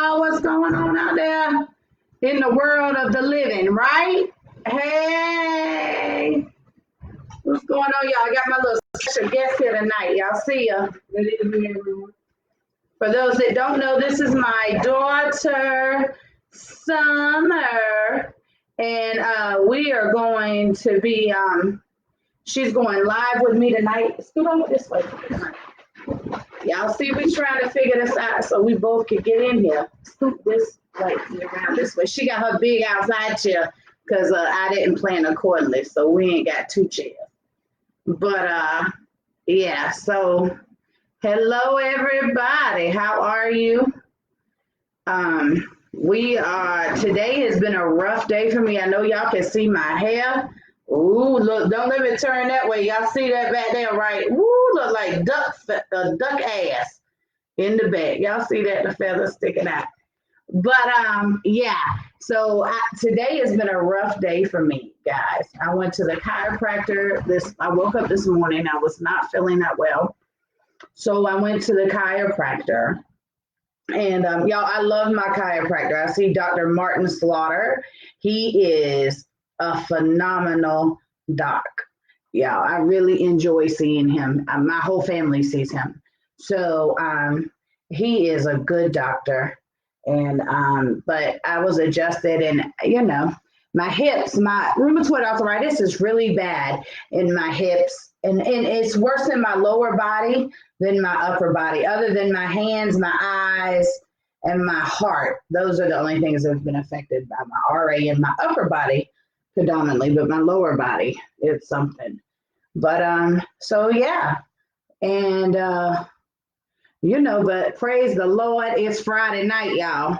y'all? What's going on out there in the world of the living, right? Hey, what's going on, y'all? I got my little special guest here tonight. Y'all see ya. Good evening, everyone. For those that don't know, this is my daughter, Sommer, and we are going to be, she's going live with me tonight. Scoot over this way. Y'all see, we trying to figure this out so we both can get in here. Scoot this way, around this way. She got her big outside chair because I didn't plan accordingly, so we ain't got two chairs. But yeah, so hello everybody. How are you? Today has been a rough day for me. I know y'all can see my hair. Ooh, look, don't let me turn that way. Y'all see that back there, right? Ooh, look like duck ass in the back. Y'all see that, the feathers sticking out. But yeah, so today has been a rough day for me, guys. I went to the chiropractor. I woke up this morning. I was not feeling that well. So I went to the chiropractor. And y'all, I love my chiropractor. I see Dr. Martin Slaughter. He is a phenomenal doc. Yeah, I really enjoy seeing him. My whole family sees him. So he is a good doctor. And but I was adjusted, and my hips, my rheumatoid arthritis is really bad in my hips, and it's worse in my lower body than my upper body, other than my hands, my eyes, and my heart. Those are the only things that have been affected by my RA in my upper body predominantly, but my lower body, it's something. But so yeah, and but praise the Lord, it's Friday night, y'all,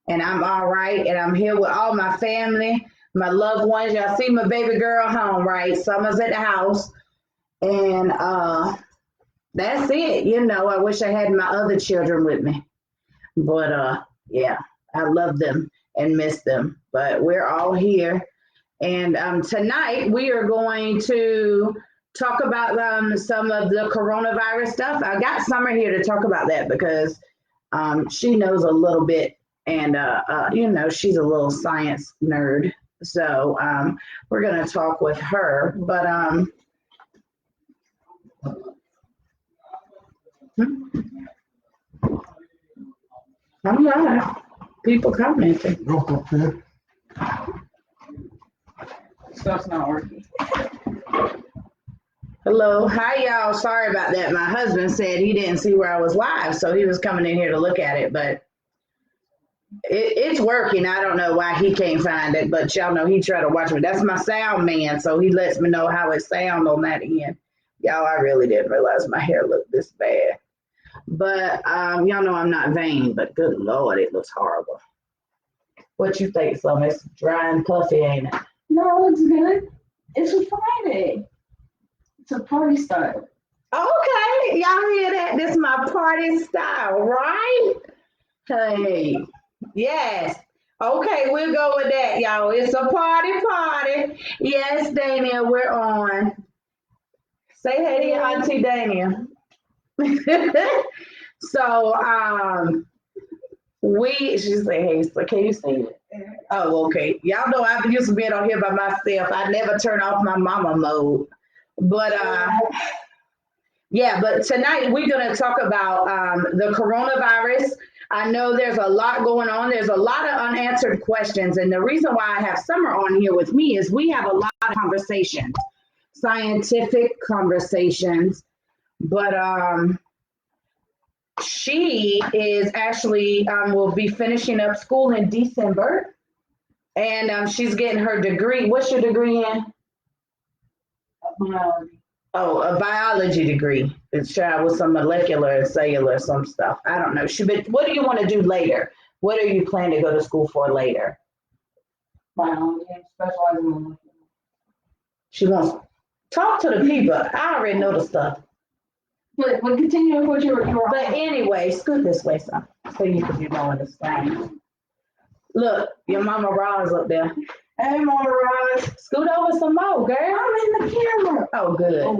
and I'm all right, and I'm here with all my family, my loved ones. Y'all see my baby girl home, right? Summer's at the house, and that's it. I wish I had my other children with me, but yeah, I love them and miss them, but we're all here. And tonight we are going to talk about some of the coronavirus stuff. I got Summer here to talk about that because she knows a little bit, and she's a little science nerd. So we're going to talk with her. But I'm not. People commenting. Stuff's not working. Hello. Hi, y'all. Sorry about that. My husband said he didn't see where I was live, so he was coming in here to look at it, but it's working. I don't know why he can't find it, but y'all know he tried to watch me. That's my sound man, so he lets me know how it sounds on that end. Y'all, I really didn't realize my hair looked this bad. But y'all know I'm not vain, but good Lord, it looks horrible. What you think, Summer? It's dry and puffy, ain't it? No, it's good. It's a Friday. It's a party style. Okay, y'all hear that? This is my party style, right? Hey, yes. Okay, we'll go with that, y'all. It's a party. Yes, Dania, we're on. Say hey to your Auntie Dania. So, she said, hey, so can you see it? Oh, okay. Y'all know I used to be on here by myself. I never turn off my mama mode. But yeah, but tonight we're going to talk about the coronavirus. I know there's a lot going on. There's a lot of unanswered questions. And the reason why I have Summer on here with me is we have a lot of conversations, scientific conversations. But she is actually will be finishing up school in December. And she's getting her degree. What's your degree in? Biology. Oh, a biology degree. It's with some molecular and cellular, some stuff. I don't know. But what do you want to do later? What are you planning to go to school for later? Biology, specializing in molecular. She wants to talk to the people. I already know the stuff. But continue with what you were. But anyway, scoot this way, son, so you can be more understanding. Look, your mama Roz up there. Hey, Mama Roz. Scoot over some more, girl. I'm in the camera. Oh, good.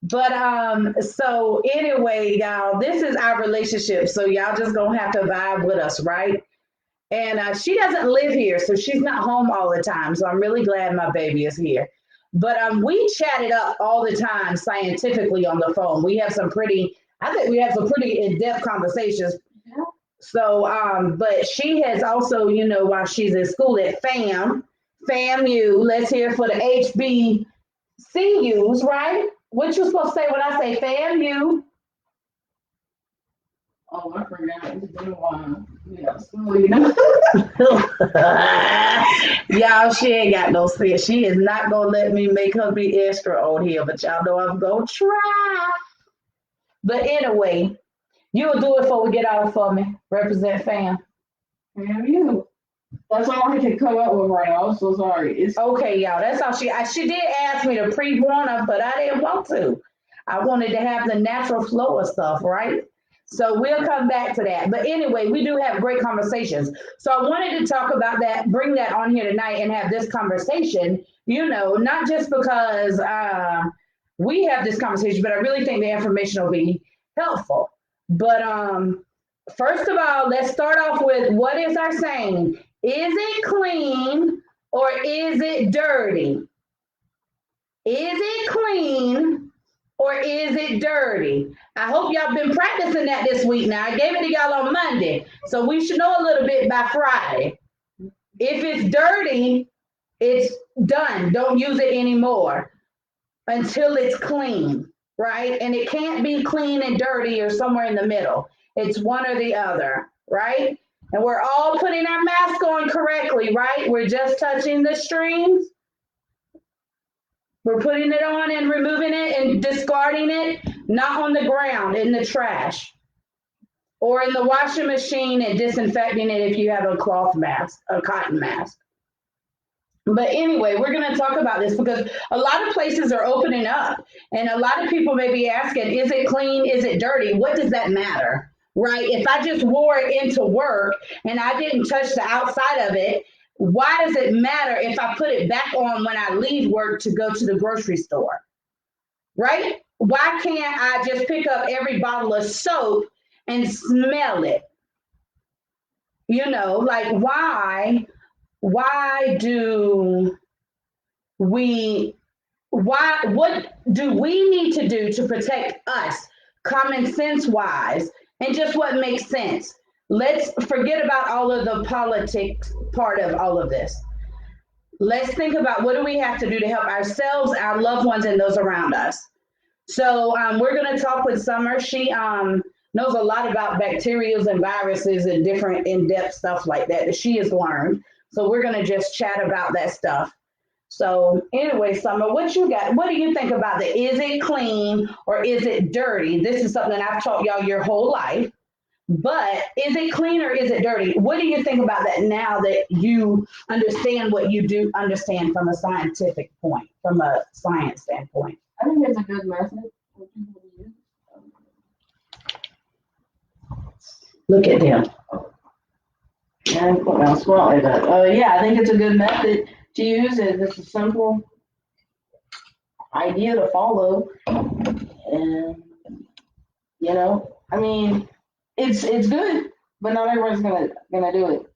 But so anyway, y'all, this is our relationship. So y'all just gonna have to vibe with us, right? And she doesn't live here, so she's not home all the time. So I'm really glad my baby is here. But we chatted up all the time scientifically on the phone. We have some pretty, I think we have some pretty in-depth conversations. So, but she has also, while she's in school at FAMU, let's hear for the HBCUs, right? What you supposed to say when I say FAMU? Oh, I forgot. It's been a while. Yeah, so, you know. Y'all, she ain't got no sense. She is not gonna let me make her be extra on here, but y'all know I'm gonna try. But anyway, you'll do it before we get out for me. Represent fam. Damn you. That's all I can come up with right now. I'm so sorry. It's Okay, y'all. That's all she did ask me to pre-warn her, but I didn't want to. I wanted to have the natural flow of stuff, right? So we'll come back to that. But anyway, we do have great conversations. So I wanted to talk about that, bring that on here tonight and have this conversation, not just because we have this conversation, but I really think the information will be helpful. But first of all, let's start off with what is our saying? Is it clean or is it dirty? Is it clean or is it dirty? I hope y'all been practicing that this week now. I gave it to y'all on Monday, so we should know a little bit by Friday. If it's dirty, it's done. Don't use it anymore until it's clean, right? And it can't be clean and dirty or somewhere in the middle. It's one or the other, right? And we're all putting our mask on correctly, right? We're just touching the strings. We're putting it on and removing it and discarding it, not on the ground, in the trash, or in the washing machine and disinfecting it if you have a cloth mask, a cotton mask. But anyway, we're going to talk about this because a lot of places are opening up and a lot of people may be asking, is it clean? Is it dirty? What does that matter? Right? If I just wore it into work and I didn't touch the outside of it, why does it matter if I put it back on when I leave work to go to the grocery store? Right? Why can't I just pick up every bottle of soap and smell it? Like why do we what do we need to do to protect us common sense wise and just what makes sense? Let's forget about all of the politics part of all of this. Let's think about what do we have to do to help ourselves, our loved ones, and those around us. So we're going to talk with Sommer. She knows a lot about bacterias and viruses and different in-depth stuff like that she has learned. So we're going to just chat about that stuff. So anyway, Sommer, what you got? What do you think about the is it clean or is it dirty? This is something I've taught y'all your whole life. But is it clean or is it dirty? What do you think about that now that you understand what you do understand from a scientific point, from a science standpoint? I think it's a good method for people to use. Look at them. Yeah, I put my spot like that. Yeah, I think it's a good method to use. It's a simple idea to follow, and I mean, it's good, but not everyone's gonna do it.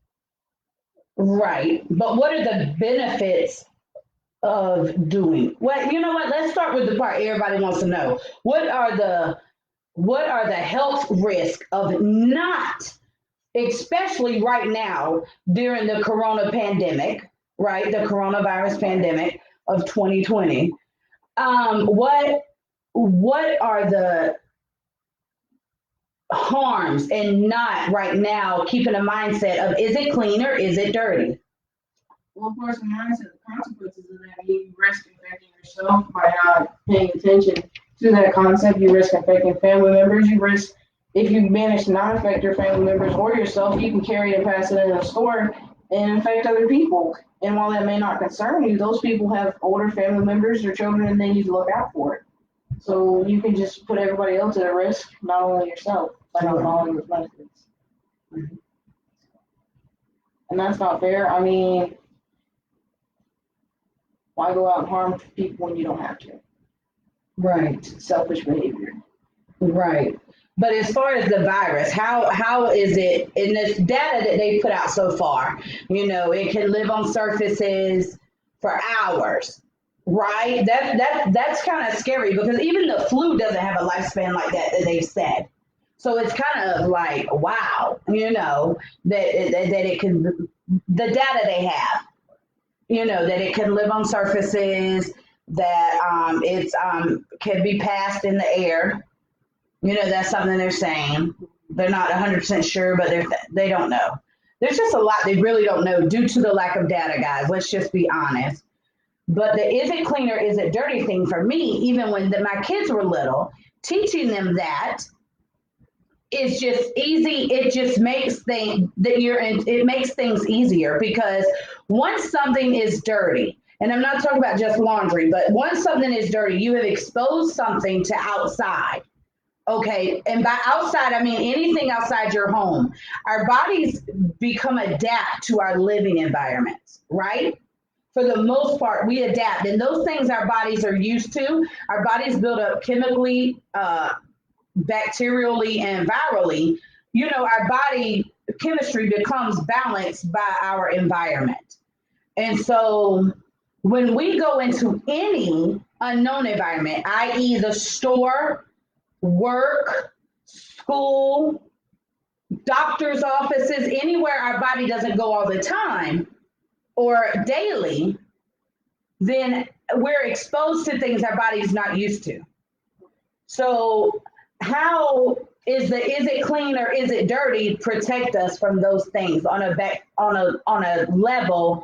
Right. But what are the benefits of doing? Well, you know what? Let's start with the part everybody wants to know. What are the health risks of not, especially right now during the corona pandemic, right? The coronavirus pandemic of 2020. What are the harms and not right now keeping a mindset of is it clean or is it dirty? Well, of course, the mindset, the consequences of that, you risk infecting yourself by not paying attention to that concept. You risk infecting family members. You risk, if you manage to not infect your family members or yourself, you can carry and pass it in a store and infect other people. And while that may not concern you, those people have older family members or children, and they need to look out for it. So you can just put everybody else at risk, not only yourself, by not following those methods. And that's not fair. I mean, why go out and harm people when you don't have to? Right. selfish behavior. Right. But as far as the virus, how is it in this data that they put out so far? It can live on surfaces for hours, right? That's kind of scary because even the flu doesn't have a lifespan like that they've said. So it's kind of like wow, that it can the data they have, that it can live on surfaces, that it's can be passed in the air. That's something they're saying. They're not 100% sure, but they don't know. There's just a lot they really don't know due to the lack of data, guys. Let's just be honest. But the is it clean or is it dirty thing for me, even when my kids were little, teaching them that is just easy. It just makes things that it makes things easier because once something is dirty, and I'm not talking about just laundry, but once something is dirty, you have exposed something to outside. Okay, and by outside, I mean anything outside your home. Our bodies become adapt to our living environments, right? For the most part, we adapt, and those things our bodies are used to. Our bodies build up chemically, bacterially, and virally. Our body chemistry becomes balanced by our environment, and so when we go into any unknown environment, i.e., the store, work, school, doctor's offices, anywhere our body doesn't go all the time or daily, then we're exposed to things our body's not used to. So how is it clean or is it dirty protect us from those things on a level,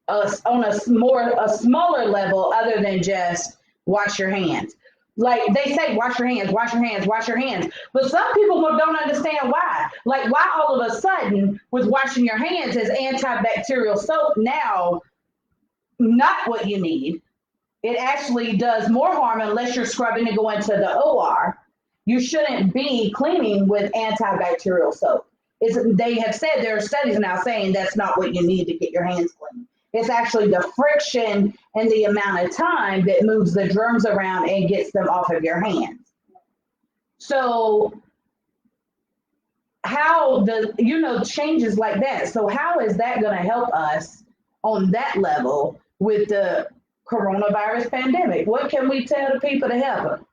on a smaller level other than just wash your hands. Like they say, wash your hands, wash your hands, wash your hands. But some people don't understand why. Like why all of a sudden with washing your hands is antibacterial soap now not what you need. It actually does more harm unless you're scrubbing to go into the OR. You shouldn't be cleaning with antibacterial soap. They have said there are studies now saying that's not what you need to get your hands clean. It's actually the friction and the amount of time that moves the germs around and gets them off of your hands. So how changes like that. So how is that going to help us on that level with the coronavirus pandemic? What can we tell the people to help them?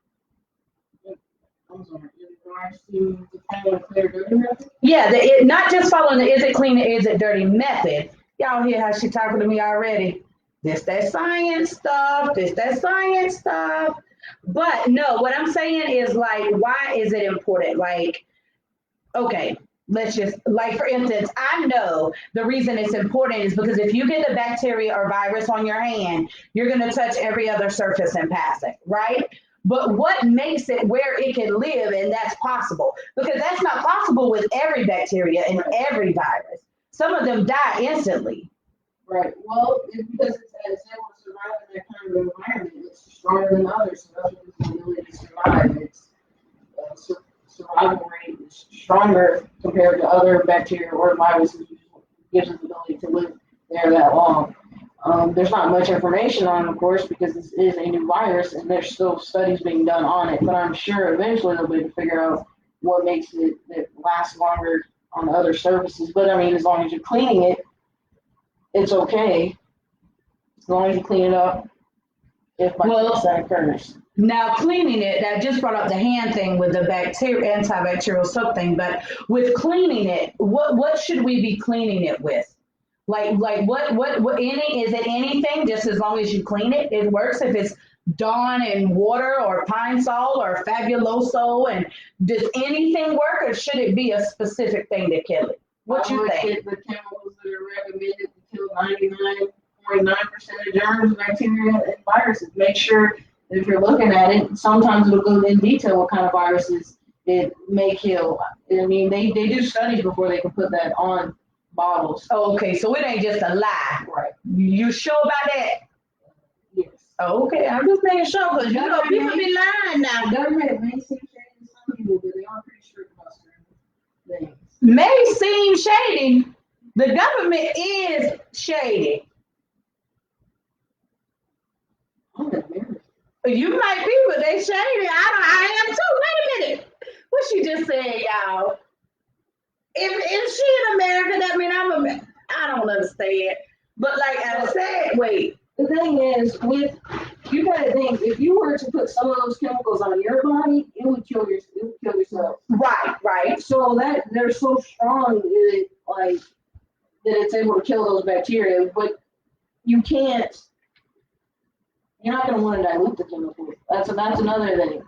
I'm sorry. In regards to the kind of clear dirty method? Yeah, not just following the is it clean or is it dirty method. Y'all hear how she talking to me already? This that science stuff. This that science stuff. But no, what I'm saying is like, why is it important? Like, okay, let's just like for instance, I know the reason it's important is because if you get the bacteria or virus on your hand, you're going to touch every other surface and pass it, right? But what makes it where it can live and that's possible? Because that's not possible with every bacteria and every virus. Some of them die instantly. Right. Well, it's because it's able to survive in that kind of environment. It's stronger than others, so that's what its ability to survive. Its survival rate is stronger compared to other bacteria or viruses, which gives it the ability to live there that long. There's not much information on it, of course, because this is a new virus and there's still studies being done on it. But I'm sure eventually they'll be able to figure out what makes it last longer on the other surfaces. But I mean, as long as you're cleaning it, it's okay. As long as you clean it up, if by chance that occurs. Now cleaning it, that just brought up the hand thing with the antibacterial soap thing. But with cleaning it, what should we be cleaning it with? Like what is it anything? Just as long as you clean it, it works. If it's Dawn and water or Pine Sol or Fabuloso, and does anything work, or should it be a specific thing to kill it? What you think? The chemicals that are recommended to kill 99.9% of germs, bacteria, and viruses. Make sure that if you're looking at it, sometimes it'll go in detail what kind of viruses it may kill. I mean, they do studies before they can put that on bottles. Oh, okay, so it ain't just a lie. Right. You sure about that? Yes. Oh, okay, I'm just making sure because people be lying now. Government may seem shady to some people, but they are pretty strict about certain things. May seem shady. The government is shady. You might be, but they shady. I am too. Wait a minute. What she just said, y'all. If she in America, that mean I'm American. I don't understand. But like I said, wait. The thing is, you gotta think, if you were to put some of those chemicals on your body, it would kill yourself. Right. So that they're so strong that it's able to kill those bacteria, but you can't. You're not gonna want to dilute the chemical. That's another thing.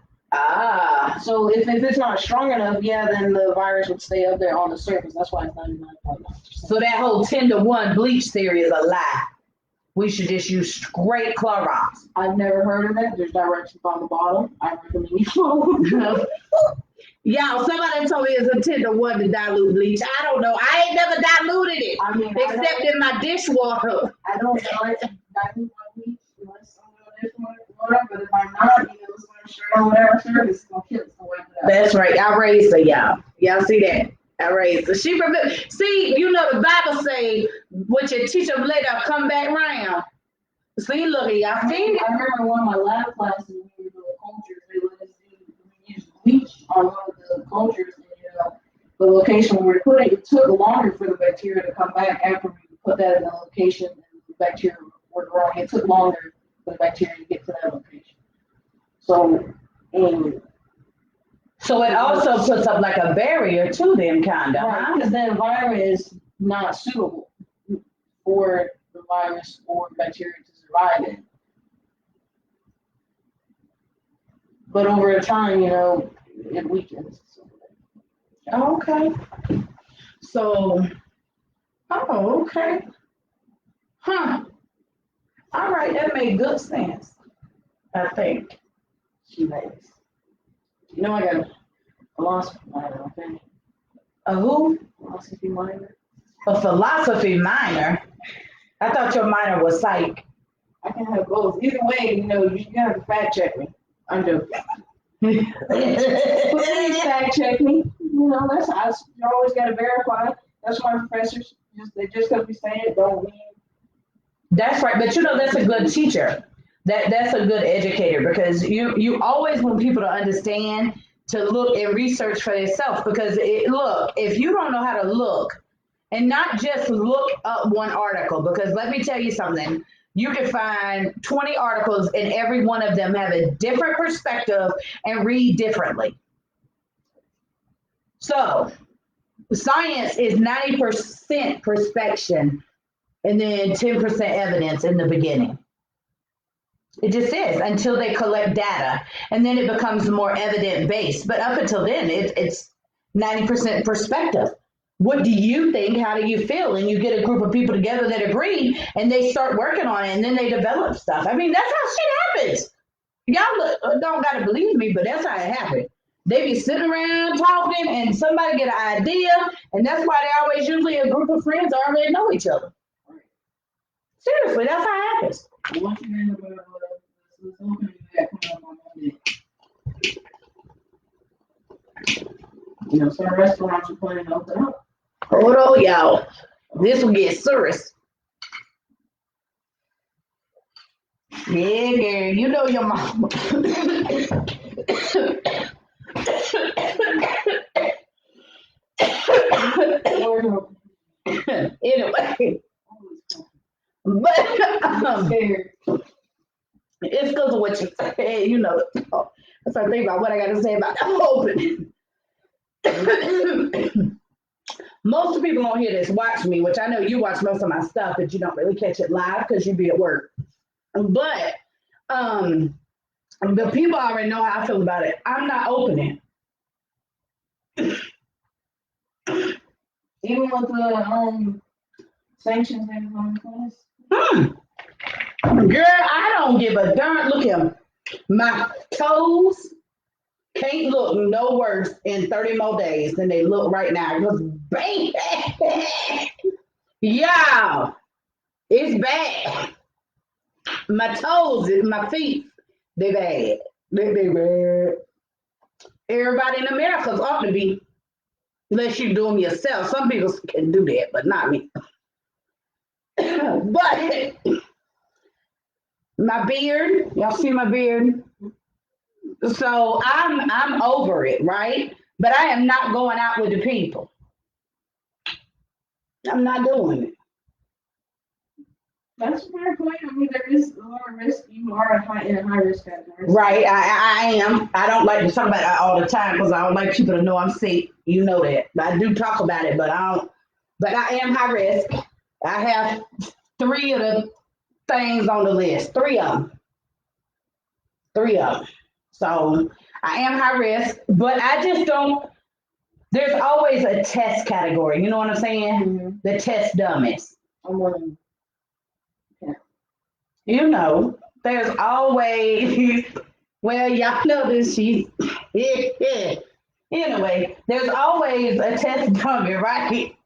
So if it's not strong enough, yeah, then the virus would stay up there on the surface. That's why it's 99.9%. So that whole 10-to-1 bleach theory is a lie. We should just use straight Clorox. I've never heard of that. There's directions on the bottom. I recommend you follow. Y'all, somebody told me it's a 10-to-1 to dilute bleach. I don't know. I ain't never diluted it. I mean, except in my dishwater. I don't like to dilute my bleach unless I'm doing dishwater, but if I'm not, it's going to straight on whatever surface, it's going to kill it. So wipe it out. That's right. I raised her, y'all. Y'all see that? I raised her. See, the Bible say, what you teach them later, come back round. See, look at y'all. I remember one of my lab classes, when we were doing cultures, they let us use bleach on one of the cultures, and the location where we put it took longer for the bacteria to come back after we put that in the location and the bacteria were growing. It took longer for the bacteria to get to that location. So it also puts up like a barrier to them, kind of. Right, because that environment is not suitable for the virus or bacteria to survive in. But over time, it weakens. Okay. So, okay. Huh. All right, that made good sense, I think. She makes. I got a philosophy minor, okay? A who? Philosophy minor. A philosophy minor? I thought your minor was psych. I can have both. Either way, you have to fact check me. I'm joking. Please fact check me. That's you always got to verify. That's why professors just because we say it don't mean. That's right, but that's a good teacher. That's a good educator, because you always want people to understand, to look and research for themselves, because if you don't know how to look and not just look up one article, because let me tell you something, you can find 20 articles and every one of them have a different perspective and read differently. So science is 90% perspection and then 10% evidence in the beginning. It just is, until they collect data, and then it becomes more evident based. But up until then, it's 90% perspective. What do you think? How do you feel? And you get a group of people together that agree, and they start working on it, and then they develop stuff. I mean, that's how shit happens. Y'all don't gotta believe me, but that's how it happens. They be sitting around talking, and somebody get an idea, and that's why they always usually a group of friends already know each other. Seriously, that's how it happens. What's your name about this opening that coming up on Monday? Some restaurants are planning to open up. Hold on, y'all. This will get serious. Yeah, girl, your mama. Anyway. But it's because of what you said, That's what I think about what I got to say about the opening. Most of the people on here that's watch me, which I know you watch most of my stuff, but you don't really catch it live because you be at work. But the people already know how I feel about it. I'm not opening. Even with the sanctions and on class. Girl, I don't give a darn. Look at him. My toes can't look no worse in 30 more days than they look right now. Because, baby, y'all, it's bad. My toes, my feet, they bad. They bad. Everybody in America ought to be, unless you do them yourself. Some people can do that, but not me. But my beard, y'all see my beard? So I'm over it, right? But I am not going out with the people. I'm not doing it. That's a fair point. I mean, there is a lot of risk. You are in a high risk category. Right, I am. I don't like to talk about it all the time because I don't like people to know I'm sick. You know that. I do talk about it, but I don't. But I am high risk. I have three of the things on the list. Three of them. Three of them. So I am high risk, but I just don't. There's always a test category. You know what I'm saying? The test dummies. I'm willing. You know, there's always. Well, y'all know this. She's. Anyway, there's always a test dummy, right?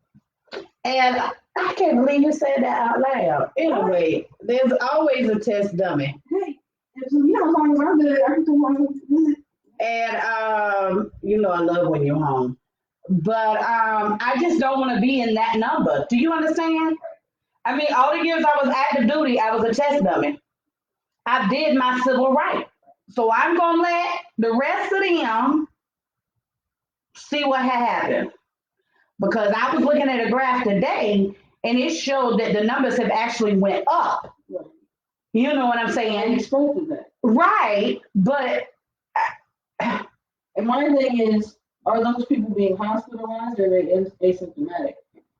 And I can't believe you said that out loud. Anyway, there's always a test dummy. Hey, you know, as long as I'm good, everything good. And you know I love when you're home. But I just don't want to be in that number. Do you understand? I mean, all the years I was active duty, I was a test dummy. I did my civil right. So I'm gonna let the rest of them see what happened. Because I was looking at a graph today and it showed that the numbers have actually went up. Right. You know what I'm I saying? expected that. Right, but And my thing is, are those people being hospitalized or are they asymptomatic?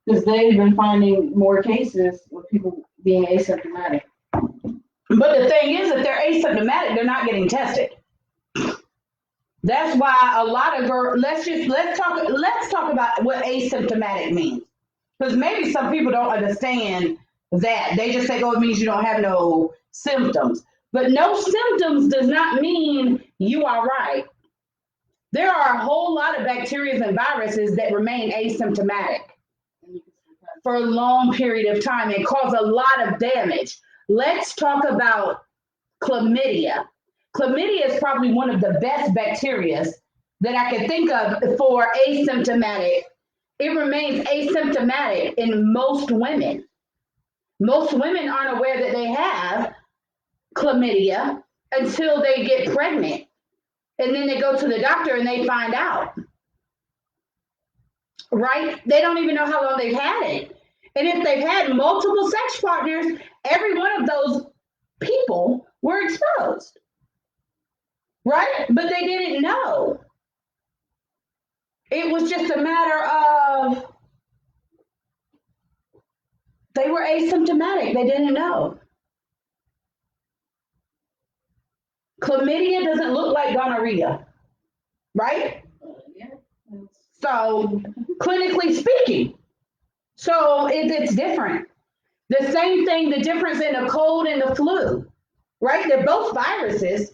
Because they've been finding more cases of people being asymptomatic. but the thing is, if they're asymptomatic, they're not getting tested. That's why a lot of girls. Let's talk about what asymptomatic means, because maybe some people don't understand that. They just think, oh, it means you don't have no symptoms. But no symptoms does not mean you are right. There are a whole lot of bacteria and viruses that remain asymptomatic for a long period of time and cause a lot of damage. Let's talk about chlamydia. Chlamydia is probably one of the best bacteria that I can think of for asymptomatic. It remains asymptomatic in most women. Most women aren't aware that they have chlamydia until they get pregnant. And then they go to the doctor and they find out. Right? They don't even know how long they've had it. And if they've had multiple sex partners, every one of those people were exposed. Right? But they didn't know. It was just a matter of they were asymptomatic. They didn't know. Chlamydia doesn't look like gonorrhea, right? Yeah. So, clinically speaking, so it's different. The same thing, the difference in the cold and the flu, right? They're both viruses.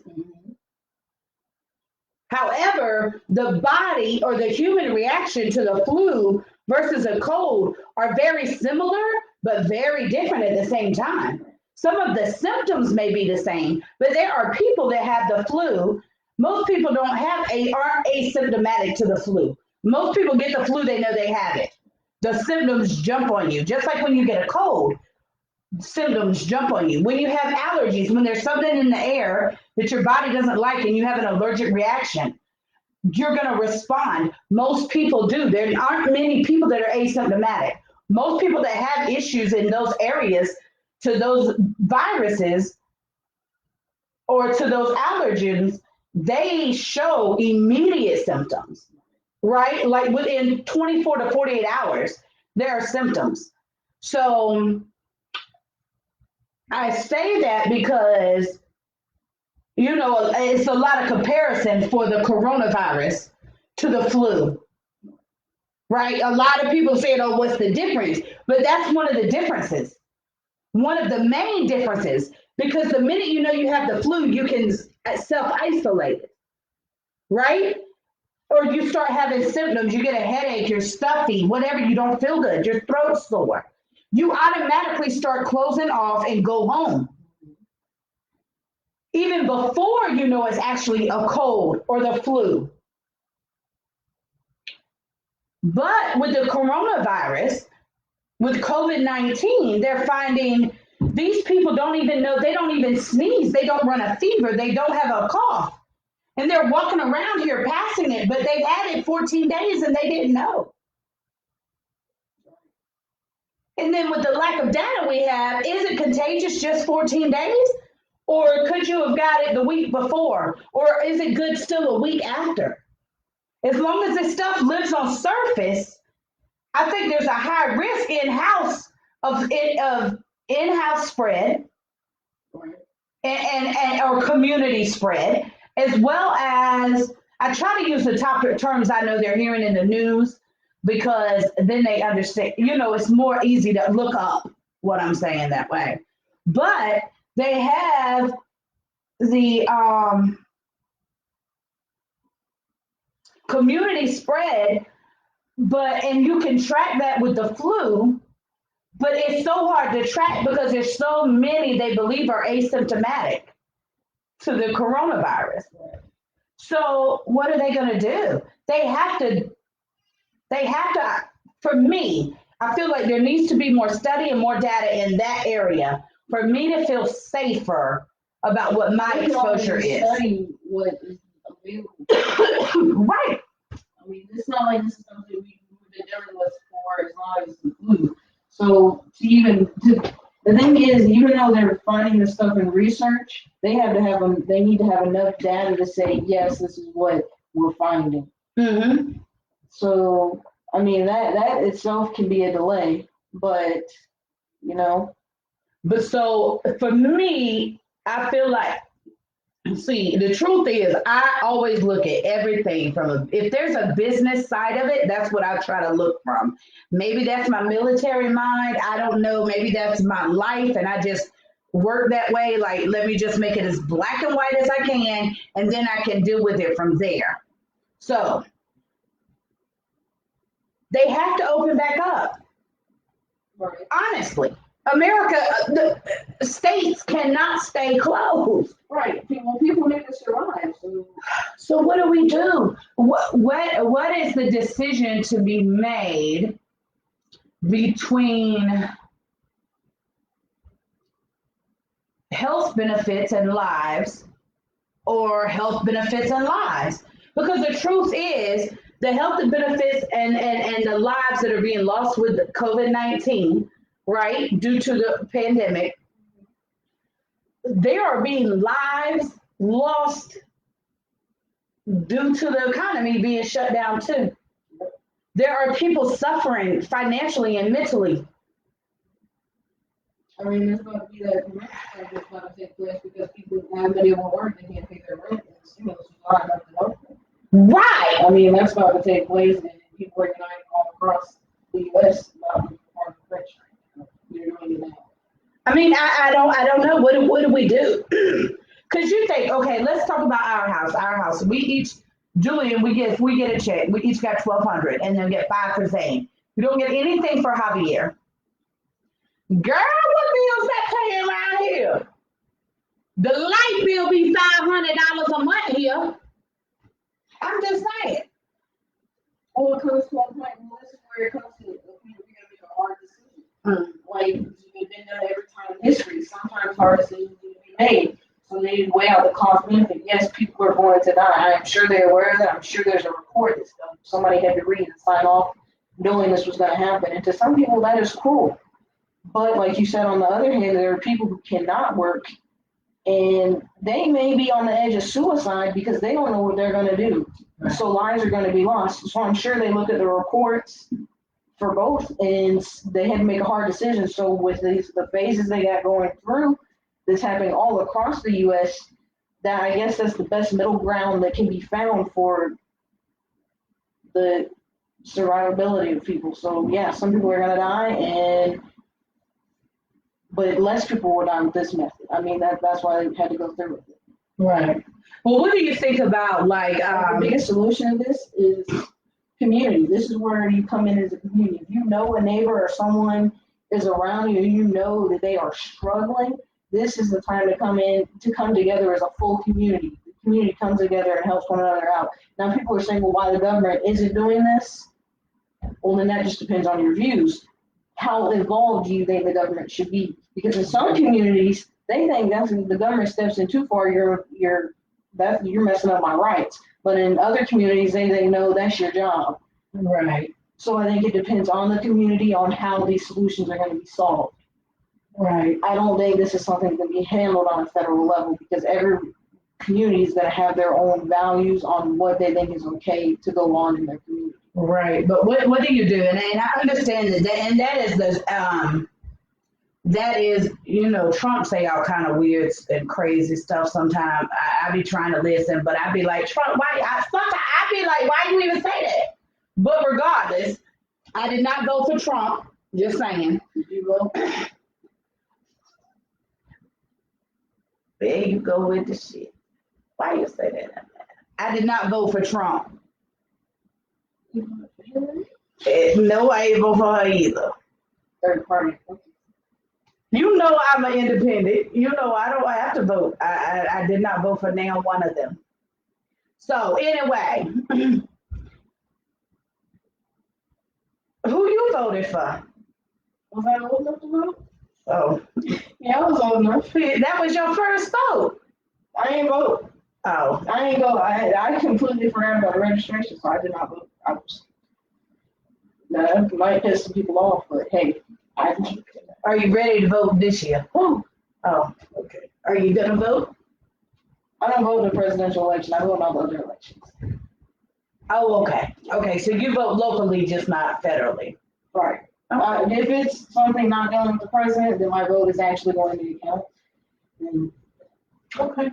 However, the body or the human reaction to the flu versus a cold are very similar, but very different at the same time. Some of the symptoms may be the same, but there are people that have the flu. Most people aren't asymptomatic to the flu. Most people get the flu, they know they have it. The symptoms jump on you, just like when you get a cold. Symptoms jump on you. When you have allergies, when there's something in the air that your body doesn't like and you have an allergic reaction, you're going to respond. Most people do. There aren't many people that are asymptomatic. Most people that have issues in those areas to those viruses or to those allergens, they show immediate symptoms, right? Like within 24 to 48 hours, there are symptoms. So I say that because, you know, it's a lot of comparison for the coronavirus to the flu, right? A lot of people say, oh, what's the difference? But that's one of the differences. One of the main differences, because the minute you know you have the flu, you can self-isolate, right? Or you start having symptoms, you get a headache, you're stuffy, whatever, you don't feel good, your throat's sore. You automatically start closing off and go home. Even before you know it's actually a cold or the flu. But with the coronavirus, with COVID-19, they're finding these people don't even know, they don't even sneeze, they don't run a fever, they don't have a cough. And they're walking around here passing it, but they've had it 14 days and they didn't know. And then with the lack of data we have, is it contagious just 14 days? Or could you have got it the week before? Or is it good still a week after? As long as this stuff lives on surface, I think there's a high risk in-house of in-house spread and or community spread, as well as I try to use the top terms I know they're hearing in the news because then they understand, it's more easy to look up what I'm saying that way. But they have the community spread, and you can track that with the flu, but it's so hard to track because there's so many they believe are asymptomatic to the coronavirus. So what are they going to do? They have to, for me, I feel like there needs to be more study and more data in that area for me to feel safer about what my exposure is. Study what is available. Right. I mean, it's not like this is something we've been dealing with for as long as the flu. So the thing is, even though they're finding this stuff in research, they need to have enough data to say, yes, this is what we're finding. Mm-hmm. So, I mean, that itself can be a delay, but, But so for me, I feel like, see, the truth is, I always look at everything if there's a business side of it, that's what I try to look from. Maybe that's my military mind. I don't know. Maybe that's my life. And I just work that way. Like, let me just make it as black and white as I can. And then I can deal with it from there. So they have to open back up. right. Honestly. America, the states cannot stay closed. Right. People need to survive. So what do we do? What is the decision to be made between health benefits and lives or health benefits and lives? Because the truth is the health benefits and the lives that are being lost with COVID-19, right, due to the pandemic, there are being lives lost due to the economy being shut down too. There are people suffering financially and mentally. I mean, there's going to be that rent strike that's going to take place because people haven't been able to work, they can't pay their rent, and the stimulus is not enough to help them. Right. I mean, that's about to take place, and people are uniting all across the U.S. about the rent strike. They're doing it now. I mean, I don't know. What do we do? Because you think, okay, let's talk about our house. Our house. We each, Julian, we get a check. We each got $1,200, and then get $5 for Zane. We don't get anything for Javier. Girl, what bills that paying around here? The light bill be $500 a month here. I'm just saying. Well, it comes to a point, this is where it comes to, we're going to make a hard decision. Like, it's been done every time in history. Sometimes hard decisions need to be made. So they need to weigh out the cost benefit. Yes, people are going to die. I'm sure they're aware of that. I'm sure there's a report that somebody had to read and sign off knowing this was going to happen. And to some people, that is cruel. But like you said, on the other hand, there are people who cannot work, and they may be on the edge of suicide because they don't know what they're going to do. Right. So lives are going to be lost. So I'm sure they look at the reports for both, and they had to make a hard decision. So with the phases they got going through, this happening all across the U.S., that I guess that's the best middle ground that can be found for the survivability of people. So yeah, some people are going to die, but less people will die with this method. I mean, that's why they had to go through with it. Right. Well, what do you think about the biggest solution to this is community. This is where you come in as a community. If you know a neighbor or someone is around you, you know that they are struggling, this is the time to come together as a full community. The community comes together and helps one another out. Now, people are saying, well, why the government isn't doing this? Well, then that just depends on your views. How involved do you think the government should be? Because in some communities, they think that the government steps in too far, you're you're messing up my rights. But in other communities, they know that's your job. Right. So I think it depends on the community on how these solutions are going to be solved. Right. I don't think this is something that can be handled on a federal level because every community is going to have their own values on what they think is okay to go on in their community. Right. But what do you do? And I understand that, and that is that is, Trump say all kind of weird and crazy stuff sometimes. I be trying to listen, but I be like, Trump, why? I be like, why you even say that? But regardless, I did not go for Trump. Just saying. Did you vote? There you go with the shit. Why you say that? I did not vote for Trump. No, I ain't vote for her either. Third party. You know I'm an independent. You know I don't have to vote. I did not vote for now one of them. So anyway, who you voted for? Was I old enough to vote? Oh, Yeah, I was old enough. that was your first vote. I ain't vote. Oh, I ain't go. I completely forgot about the registration, so I did not vote. That might piss some people off, but hey, are you ready to vote this year? Oh, okay. Are you gonna vote? I don't vote in the presidential election. I vote in all the other elections. Oh, okay. Okay, so you vote locally, just not federally. Right. Okay. If it's something not done with the president, then my vote is actually going to the account. And Okay.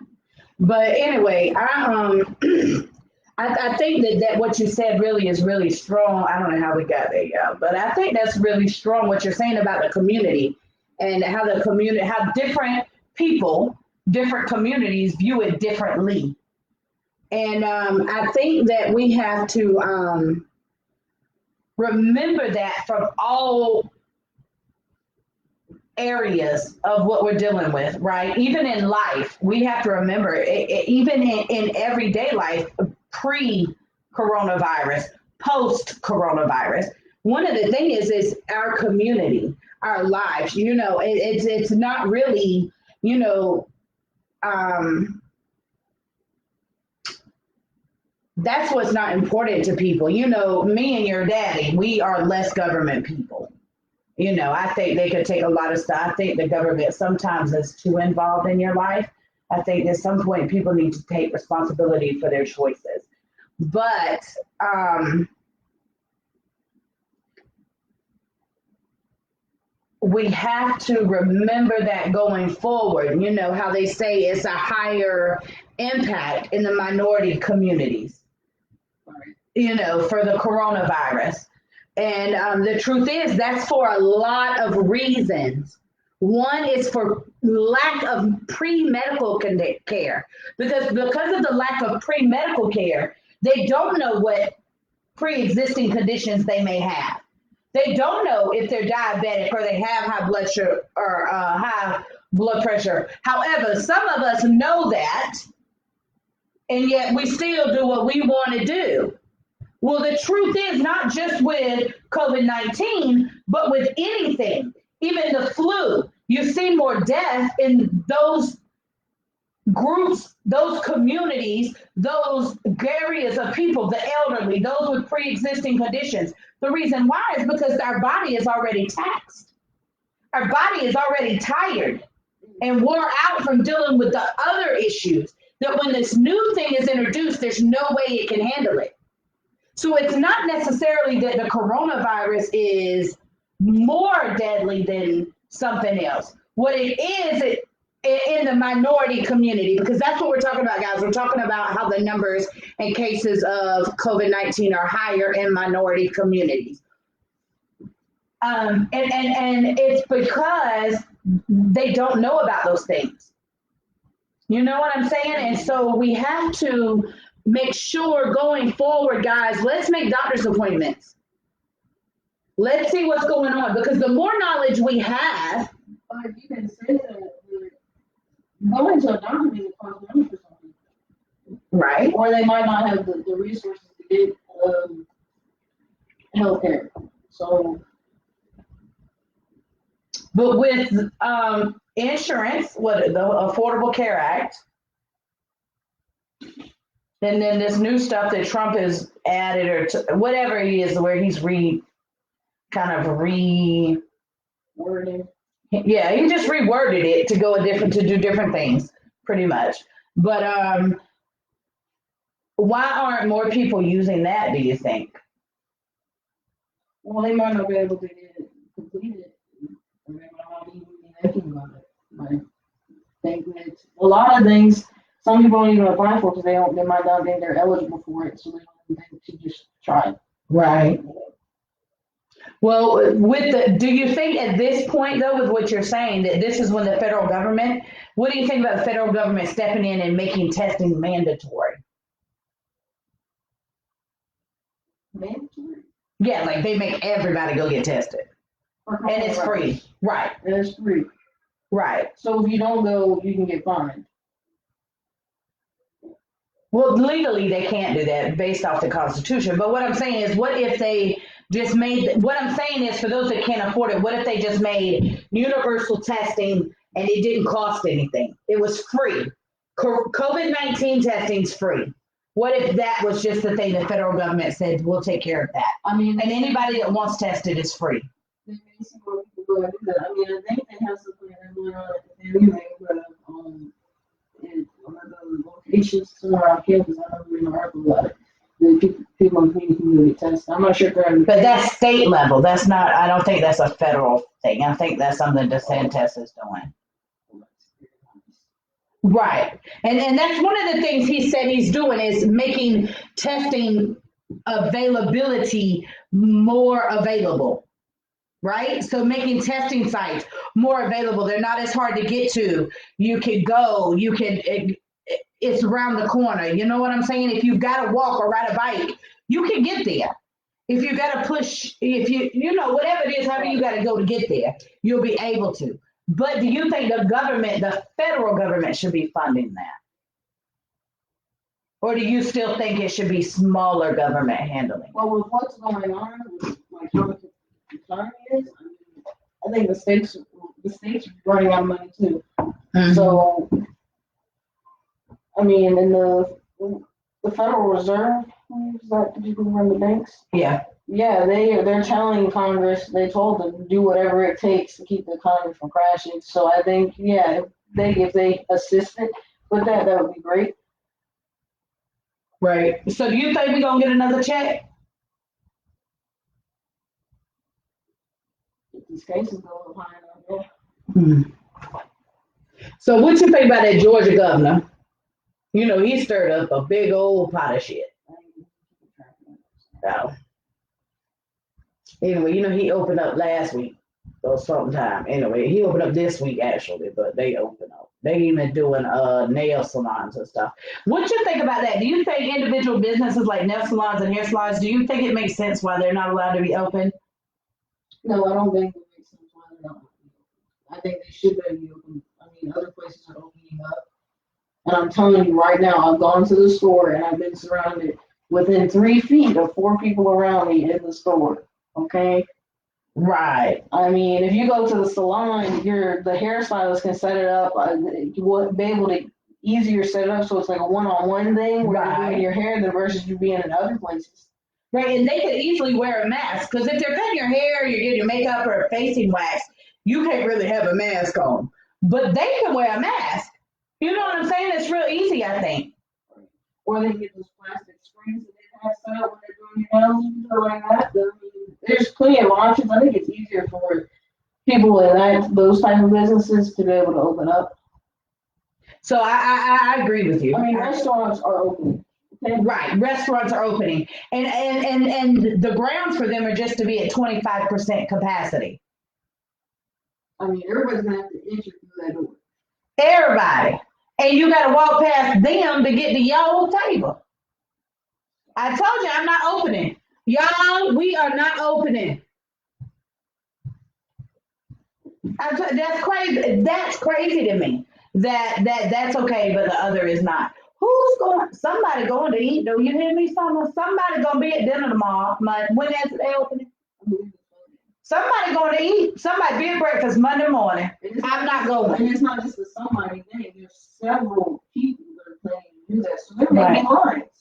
But anyway, I think that what you said really is really strong. I don't know how we got there, yeah, but I think that's really strong what you're saying about the community and how how different people, different communities view it differently. And I think that we have to remember that from all areas of what we're dealing with, right? Even in life, we have to remember, even in everyday life, pre coronavirus, post coronavirus, one of the things is our community, our lives. It's not really, you know, um, that's what's not important to people. Me and your daddy, we are less government people. I think they could take a lot of stuff. I think the government sometimes is too involved in your life. I think at some point people need to take responsibility for their choices. But we have to remember that going forward, how they say it's a higher impact in the minority communities, for the coronavirus. And the truth is, that's for a lot of reasons. One is for lack of pre-medical care, because of the lack of pre-medical care, they don't know what pre-existing conditions they may have. They don't know if they're diabetic or they have high blood sugar or high blood pressure. However, some of us know that, and yet we still do what we want to do. Well, the truth is not just with COVID-19, but with anything, even the flu. You see more death in those groups, those communities, those areas of people, the elderly, those with pre-existing conditions. The reason why is because our body is already taxed. Our body is already tired and wore out from dealing with the other issues, that when this new thing is introduced, there's no way it can handle it. So it's not necessarily that the coronavirus is more deadly than something else. What it is, in the minority community, because that's what we're talking about, guys. We're talking about how the numbers and cases of COVID-19 are higher in minority communities. And it's because they don't know about those things. You know what I'm saying? And so we have to make sure going forward, guys, let's make doctor's appointments. Let's see what's going on, because the more knowledge we have. But you can say that going to a doctor may cost money for some people. Right. Or they might not have the resources to get health care. So. But with insurance, what the Affordable Care Act, And then this new stuff that Trump has added or whatever he is, where he's kind of Wording. yeah, he just reworded it to to do different things, pretty much. But why aren't more people using that, do you think? Well, they might not be able to get it completed. Or they might not even be thinking about it. Like, think that a lot of things some people don't even apply for because they might not think they're eligible for it, so they don't think to just try it. Right. Well, do you think at this point though, with what you're saying, that this is when the federal government, what do you think about the federal government stepping in and making testing mandatory? Mandatory. Yeah, like they make everybody go get tested. And it's free. Right. And it's free. Right. So if you don't go, you can get fined. Well, legally they can't do that based off the Constitution. But what I'm saying is, what if they just made, what I'm saying is for those that can't afford it, what if they just made universal testing and it didn't cost anything? It was free. COVID-19 testing's free. What if that was just the thing the federal government said, we'll take care of that? I mean, and anybody that wants tested is free. They may see more people go and do that. I mean, I think they have something going on at the family but in one of the locations somewhere around campus. I don't really know about it. The people in the community can really test. I'm not sure if they're but that's state level. That's not, I don't think that's a federal thing. I think that's something DeSantis is doing. Right. And that's one of the things he said he's doing is making testing availability more available. Right? So making testing sites more available. They're not as hard to get to. You can go, it's around the corner. You know what I'm saying? If you've got to walk or ride a bike, you can get there. If you got to push, if you know, whatever it is, however you got to go to get there, you'll be able to. But do you think the federal government should be funding that? Or do you still think it should be smaller government handling? Well, with what's going on, with like how much the economy is, I think the states are running out of money too. Mm-hmm. So, I mean, in the Federal Reserve, is that the people who run the banks? Yeah. Yeah, they're telling Congress, they told them to do whatever it takes to keep the economy from crashing. So I think, yeah, if they assisted with that, that would be great. Right. So do you think we're gonna get another check? If these cases go high enough, yeah. Hmm. So what you think about that Georgia governor? You know, he stirred up a big old pot of shit. So, anyway, you know, he opened up last week or sometime. Anyway, he opened up this week actually, but they opened up. They even doing nail salons and stuff. What you think about that? Do you think individual businesses like nail salons and hair salons, do you think it makes sense why they're not allowed to be open? No, I don't think it makes sense why they're not open. I think they should be open. I mean, other places are opening up. And I'm telling you right now, I've gone to the store and I've been surrounded within 3 feet of 4 people around me in the store. Okay? Right. I mean, if you go to the salon, the hairstylist can set it up. You would be able to easier set it up so it's like a one-on-one thing where you're doing your hair than versus you being in other places. Right, and they could easily wear a mask because if they're cutting your hair, you're getting your makeup or a facing wax, you can't really have a mask on. But they can wear a mask. You know what I'm saying? It's real easy, I think. Or they get those plastic screens that they have set up when they're doing your nails and stuff like that. I mean, there's plenty of options. I think it's easier for people in those type of businesses to be able to open up. So I agree with you. I mean, restaurants are open. Okay? Right, restaurants are opening, and the grounds for them are just to be at 25% capacity. I mean, everybody's gonna have to enter through that door. Everybody, and you got to walk past them to get to your table. I told you I'm not opening, y'all. We are not opening. That's crazy. That's crazy to me. That's okay, but the other is not. Somebody going to eat though? You hear me, Sommer? Somebody gonna be at dinner tomorrow. When is they opening? Somebody going to eat. Somebody be at breakfast Monday morning. I'm not going. And it's not just a somebody thing. There's several people that are planning to do that, so there may be lines.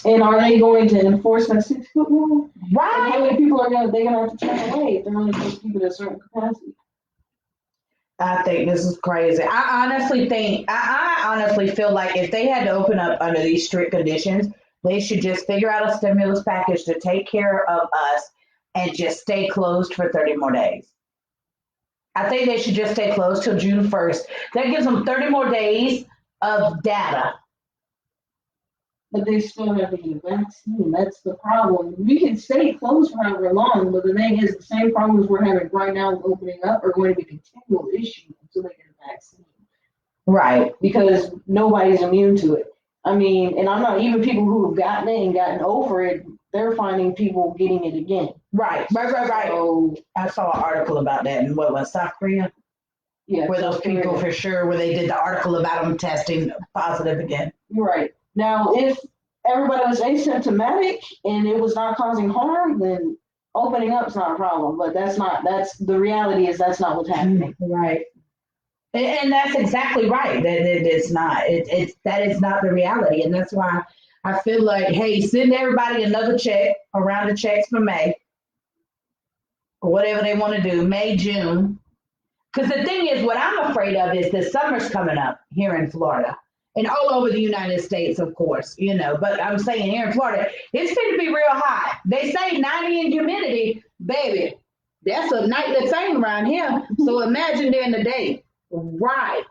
And are they going to enforce that 6 foot rule? And how Right. many people are they gonna have to turn away if they're only supposed to keep it at a certain capacity? I think this is crazy. I honestly feel like if they had to open up under these strict conditions, they should just figure out a stimulus package to take care of us and just stay closed for 30 more days. I think they should just stay closed till June 1st. That gives them 30 more days of data. But they still have to get a vaccine. That's the problem. We can stay closed for however long, but the thing is, the same problems we're having right now with opening up are going to be continual issues until they get a vaccine. Right. Because nobody's immune to it. I mean, and I'm not even people who have gotten it and gotten over it, they're finding people getting it again. Right. So, I saw an article about that in what was South Korea? Yeah. Where those people for sure, where they did the article about them testing positive again. Right. Now, if everybody was asymptomatic and it was not causing harm, then opening up is not a problem. But that's the reality is that's not what's happening. Right. And that's exactly right. It's not. That is not the reality, and that's why I feel like, hey, send everybody another check around the checks for May, or whatever they want to do, May, June. Because the thing is, what I'm afraid of is the summer's coming up here in Florida and all over the United States, of course, But I'm saying here in Florida, it's going to be real hot. They say 90 in humidity, baby. That's a nightly thing around here. So imagine during the day. Right.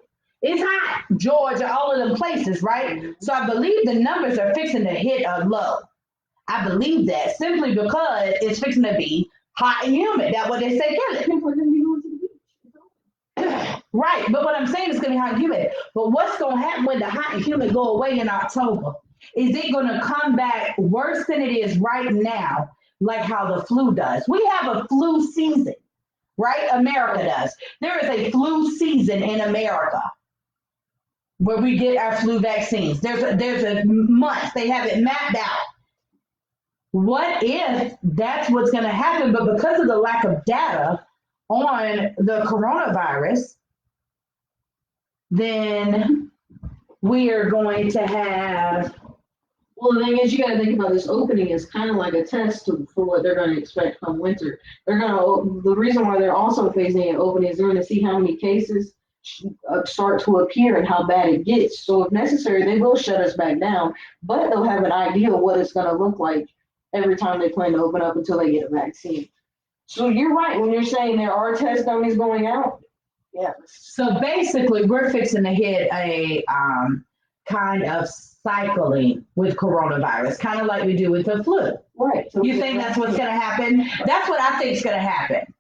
It's hot. Georgia, all of them places, right? So I believe the numbers are fixing to hit a low. I believe that simply because it's fixing to be hot and humid. That's what they say, Kelly. Right, but what I'm saying is going to be hot and humid. But what's going to happen when the hot and humid go away in October? Is it going to come back worse than it is right now, like how the flu does? We have a flu season, right? America does. There is a flu season in America where we get our flu vaccines. There's a month. They have it mapped out. What if that's what's going to happen? But because of the lack of data on the coronavirus, then we are going to have. Well, the thing is, you got to think about this opening is kind of like a test for what they're going to expect come winter. The reason why they're also phasing it open is they're going to see how many cases start to appear and how bad it gets. So if necessary, they will shut us back down, but they'll have an idea of what it's going to look like every time they plan to open up until they get a vaccine. So you're right when you're saying there are test dummies going out. Yeah. So basically, we're fixing to hit a kind of cycling with coronavirus, kind of like we do with the flu. Right. So you think that's what's going to happen? That's what I think is going to happen.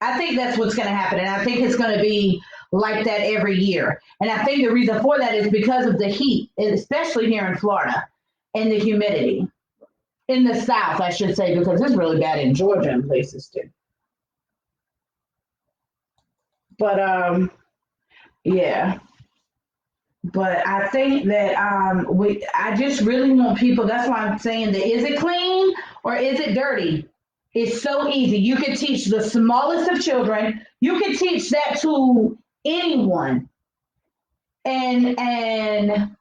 I think that's what's going to happen, and I think it's going to be like that every year. And I think the reason for that is because of the heat, especially here in Florida, and the humidity. In the South, I should say, because it's really bad in Georgia and places too. But yeah. But I think that I just really want people. That's why I'm saying that is it clean or is it dirty? It's so easy. You can teach the smallest of children. You can teach that to anyone. And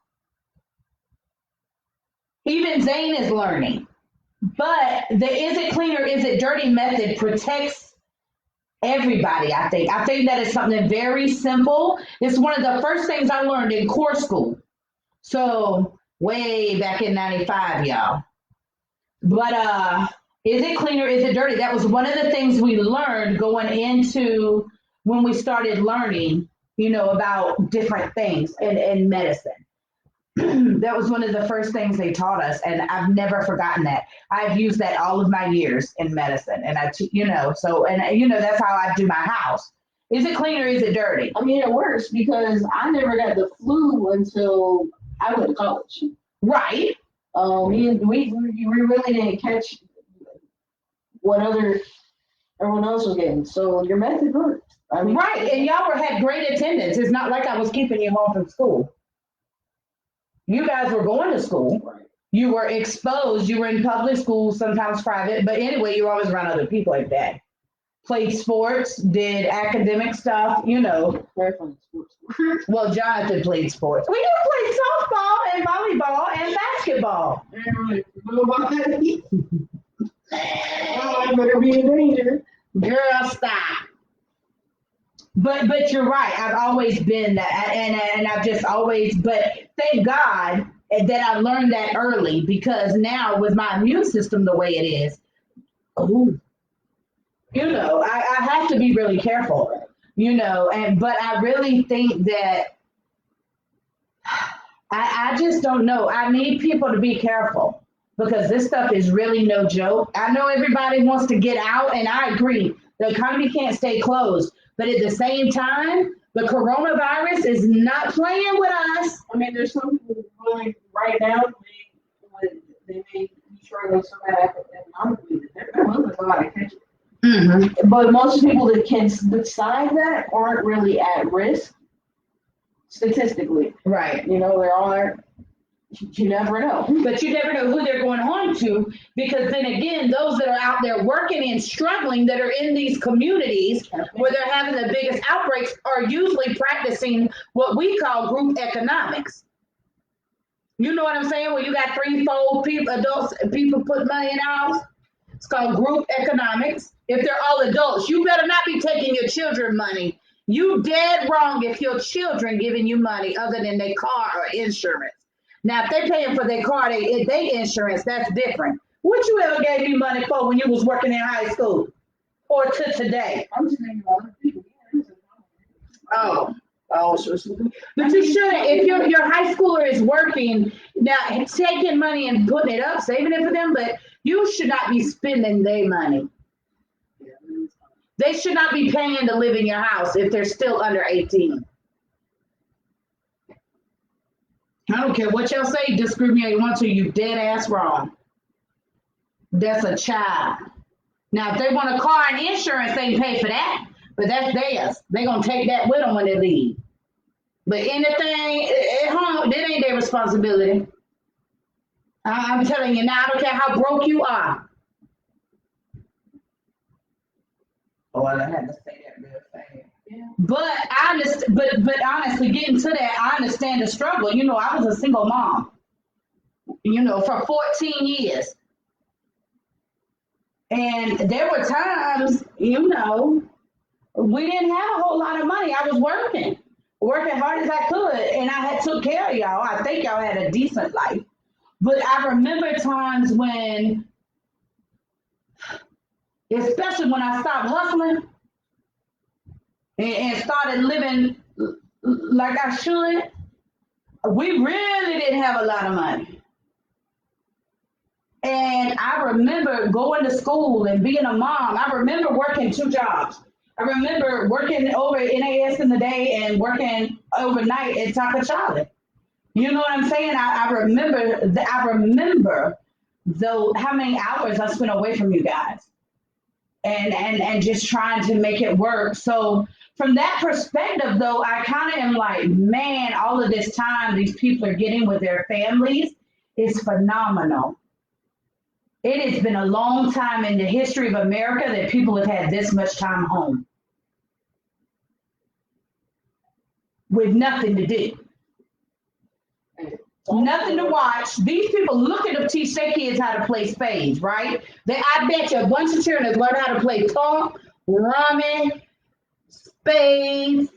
even Zane is learning. But the is it clean or is it dirty method protects everybody, I think. I think that is something very simple. It's one of the first things I learned in core school. So way back in 95, y'all. But is it clean or is it dirty? That was one of the things we learned going into when we started learning, about different things in medicine. That was one of the first things they taught us, and I've never forgotten that. I've used that all of my years in medicine, and that's how I do my house. Is it clean or is it dirty? I mean, it works because I never got the flu until I went to college. Right. We really didn't catch what everyone else was getting. So your method worked. I mean, right, and y'all had great attendance. It's not like I was keeping you home from school. You guys were going to school. Right. You were exposed. You were in public school, sometimes private. But anyway, you were always around other people like that. played sports, did academic stuff, Well, Jonathan played sports. We do play softball and volleyball and basketball. I didn't really know about that. I better be in danger. Girl, stop. But you're right. I've always been that, and I've just always. But thank God that I learned that early because now with my immune system the way it is, ooh, I have to be really careful. But I really think that I just don't know. I need people to be careful because this stuff is really no joke. I know everybody wants to get out, and I agree. The economy can't stay closed. But at the same time, the coronavirus is not playing with us. I mean, there's some people willing right now, they may be struggling so bad economically that they're willing to go out and catch it. Mm-hmm. But most people that can decide that aren't really at risk statistically. Right. There are, you never know. But you never know who they're going on to because then again, those that are out there working and struggling that are in these communities where they're having the biggest outbreaks are usually practicing what we call group economics. You know what I'm saying? Where you got 3-4 people, adults, people put money in a house. It's called group economics. If they're all adults, you better not be taking your children money. You dead wrong if your children giving you money other than their car or insurance. Now, if they paying for their car, they insurance, that's different. What you ever gave me money for when you was working in high school or to today? I'm just thinking about other people. Oh, but you shouldn't. If your high schooler is working now, taking money and putting it up, saving it for them, but you should not be spending their money. They should not be paying to live in your house if they're still under 18. I don't care what y'all say, disagree with me you want to, you dead ass wrong. That's a child. Now, if they want a car and insurance, they can pay for that, but that's theirs. They're going to take that with them when they leave. But anything at home, that ain't their responsibility. I'm telling you now, I don't care how broke you are. Oh, well, I had to say that real fast. Yeah. But I understand, but honestly, getting to that, I understand the struggle. I was a single mom, for 14 years. And there were times, we didn't have a whole lot of money. I was working hard as I could, and I had took care of y'all. I think y'all had a decent life. But I remember times when, especially when I stopped hustling and started living like I should, we really didn't have a lot of money. And I remember going to school and being a mom. I remember working 2 jobs. I remember working over at NAS in the day and working overnight at Taco Charlie. You know what I'm saying? I remember though how many hours I spent away from you guys. And just trying to make it work. So from that perspective, though, I kind of am like, man, all of this time these people are getting with their families is phenomenal. It has been a long time in the history of America that people have had this much time home with nothing to do. Nothing to watch. These people look at them teach their kids how to play spades, right? I bet you a bunch of children have learned how to play talk, rummy, spades,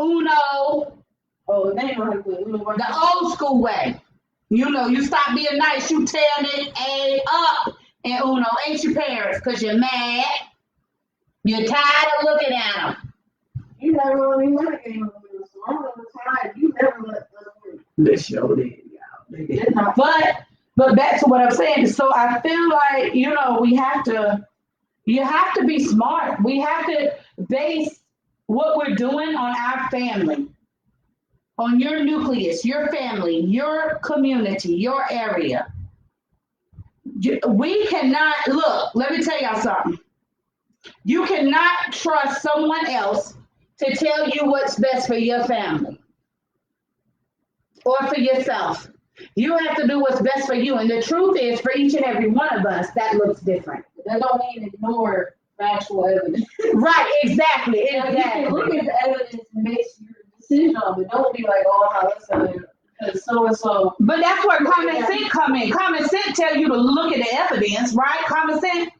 Uno. Oh, they know how to play Uno. The old school way. You stop being nice, you tear it A up in Uno. Ain't your parents, because you're mad. You're tired of looking at them. You never let me let a game of Uno, so I'm tired. You never let us win. They sure did, y'all. But back to what I'm saying. So I feel like, you have to be smart. We have to base what we're doing on our family, on your nucleus, your family, your community, your area. We cannot, look, let me tell y'all something. You cannot trust someone else to tell you what's best for your family or for yourself. You have to do what's best for you. And the truth is, for each and every one of us, that looks different. That don't mean ignore factual evidence. Right, exactly, You can look exactly. at the evidence and make your decision on it. Don't be like, oh, how listen, because so and so. But that's where common sense come in. Common sense tell you to look at the evidence, right? Common sense.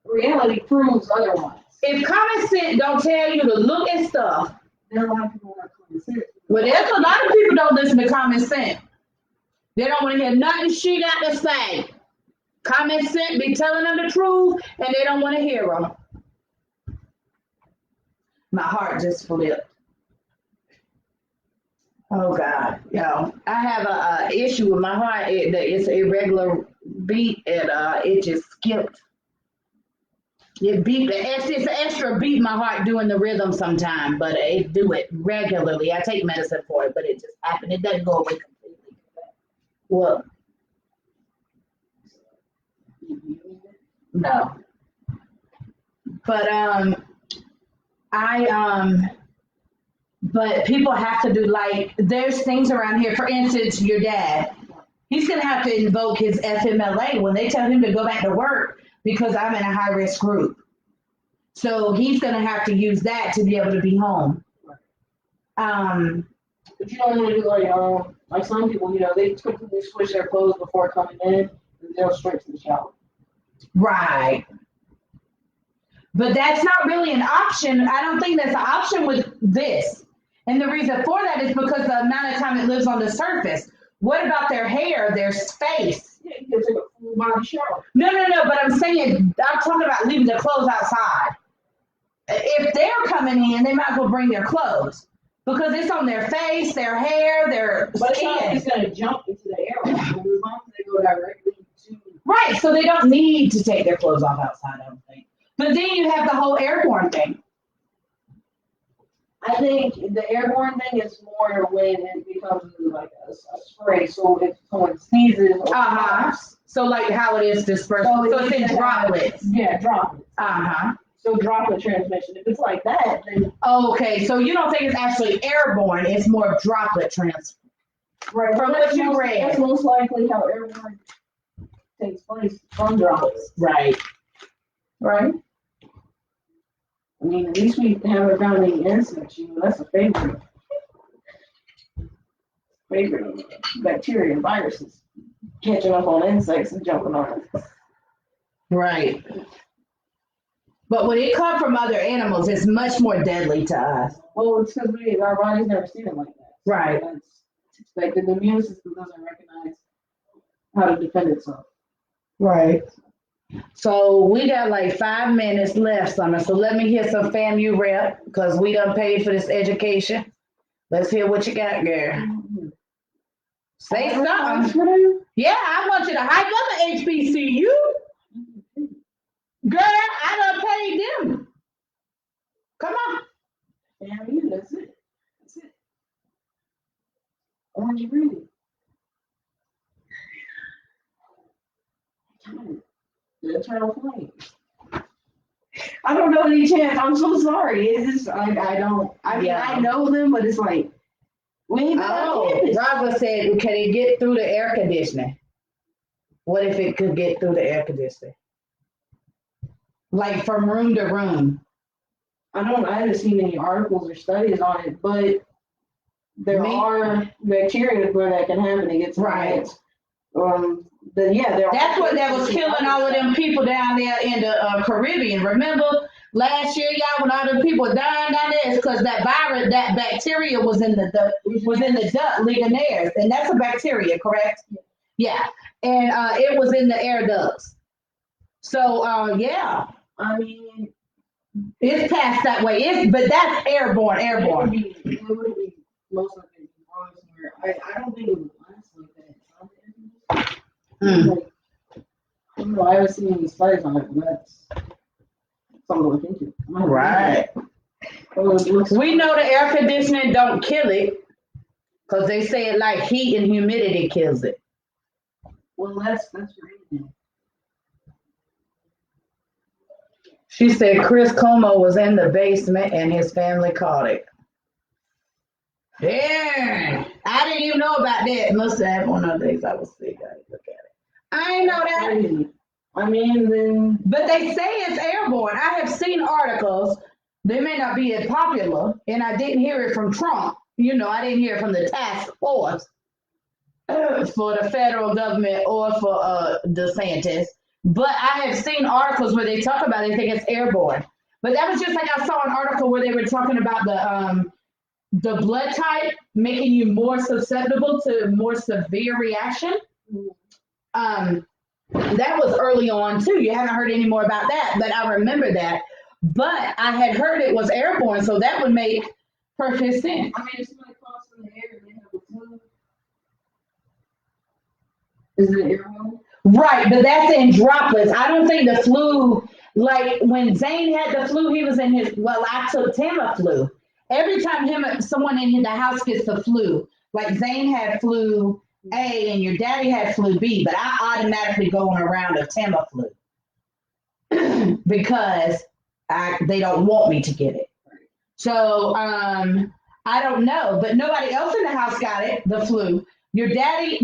Reality proves otherwise. If common sense don't tell you to look at stuff, There are a lot of people who have common sense. well, there's a lot of people don't listen to common sense. They don't want to hear nothing she got to say. Common sense be telling them the truth, and they don't want to hear them. My heart just flipped. Oh God, yo, I have a issue with my heart. It's an irregular beat, and it just skipped. It beat. It's just an extra beat in my heart doing the rhythm sometime, but it do it regularly. I take medicine for it, but it just happened. It doesn't go away completely. Well, no, but I but people have to do like there's things around here. For instance, your dad, he's gonna have to invoke his FMLA when they tell him to go back to work because I'm in a high risk group. So he's gonna have to use that to be able to be home. But you don't want to do like some people, they quickly switch their clothes before coming in and they'll straight to the shower. Right. But that's not really an option. I don't think that's an option with this. And the reason for that is because the amount of time it lives on the surface. What about their hair, their face? Yeah, you can take a full body shower. No. But I'm saying, I'm talking about leaving the clothes outside. If they're coming in, they might as well bring their clothes because it's on their face, their hair, their But skin. it's going to jump into the air. As long as they go directly to. Right, so they don't need to take their clothes off outside, I don't think. But then you have the whole airborne thing. I think the airborne thing is more when it becomes like a spray. So if someone sneezes or coughs, So like how it is dispersed. So it's in droplets. Yeah, droplets. So droplet transmission. If it's like that, then Okay, so you don't think it's actually airborne, it's more droplet transfer. right. From what you read. That's most likely how airborne takes place from droplets. Right. Right? I mean, at least we haven't found any insects. That's a favorite. Favorite bacteria and viruses. Catching up on insects and jumping on them. Right. But when it comes from other animals, it's much more deadly to us. Well, it's because our body's never seen it like that. So Right. That's expected. The immune system doesn't recognize how to defend itself. Right. So we got like 5 minutes left, Summer. So let me hear some FAMU rep because we done paid for this education. Let's hear what you got, girl. Say something. Yeah, I want you to hype up the HBCU. Girl, I done paid them. Come on. FAMU, that's it. That's it. Why don't you read it? The Eternal Flame. I don't know any chance. I'm so sorry. It's just like I don't. I mean, I know them, but it's like we ain't on campus. Robert said, can it get through the air conditioning? What if it could get through the air conditioning? Like from room to room. I haven't seen any articles or studies on it, but there are bacteria where that can happen. It gets right. That's what that was killing all of them people down there in the Caribbean. Remember last year, y'all, when all the people dying down there, it's because that virus, that bacteria was in the duct, Legionnaires, and that's a bacteria, correct? Yeah, and it was in the air ducts. So yeah, I mean, it's passed that way. But that's airborne. It would be most likely somewhere. I don't think it would last like that. Like, I don't know. I haven't seen any studies on it, but that's something to look into. Right. We know the air conditioning don't kill it because they say it like heat and humidity kills it. Well, that's for anything. She said Chris Como was in the basement and his family caught it. Yeah, I didn't even know about that. Must have had one of the days I was sick. I didn't look at it. I ain't know that. I mean, then. But they say it's airborne. I have seen articles. They may not be as popular, and I didn't hear it from Trump. I didn't hear it from the task force for the federal government or for DeSantis. But I have seen articles where they talk about it, they think it's airborne. But that was just like I saw an article where they were talking about the blood type making you more susceptible to more severe reaction. Um, that was early on too. You haven't heard any more about that, but I remember that. But I had heard it was airborne, so that would make perfect sense. I mean, if somebody coughs in the air and they have a flu, is it airborne? Right, but that's in droplets. I don't think the flu, like when Zane had the flu, he was in his, well, I took Tamiflu. Every time someone in the house gets the flu, like Zane had flu A and your daddy had flu B, but I automatically go on a round of Tamiflu because they don't want me to get it. So I don't know, but nobody else in the house got it, the flu. Your daddy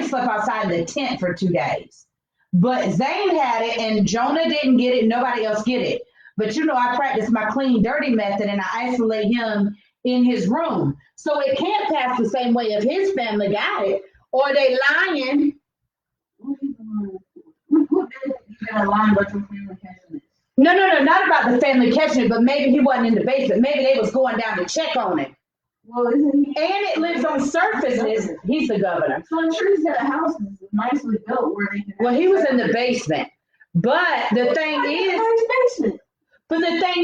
slept outside in the tent for 2 days. But Zane had it and Jonah didn't get it, nobody else get it. But I practice my clean dirty method and I isolate him in his room. So it can't pass the same way if his family got it. Or they lying. You got a line about your family catching it. No, not about the family catching it, but maybe he wasn't in the basement. Maybe they was going down to check on it. Well, isn't he? And it lives on surfaces. He's the governor. So I'm sure he's got a house that's nicely built where they can. Well, he was in the basement. But the thing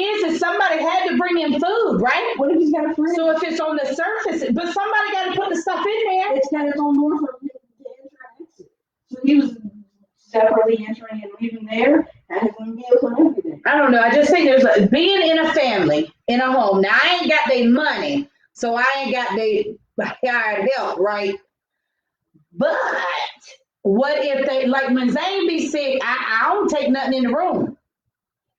is somebody had to bring in food, right? What if he's got a friend? So if it's on the surface, but somebody got to put the stuff in there. It's got its own door for him to enter and exit. So he was separately entering and leaving there, and his own vehicle and everything. I don't know. I just think there's being in a family, in a home. Now, I ain't got their money, so I ain't got their hired help, right? But what if they, like when Zane be sick, I don't take nothing in the room.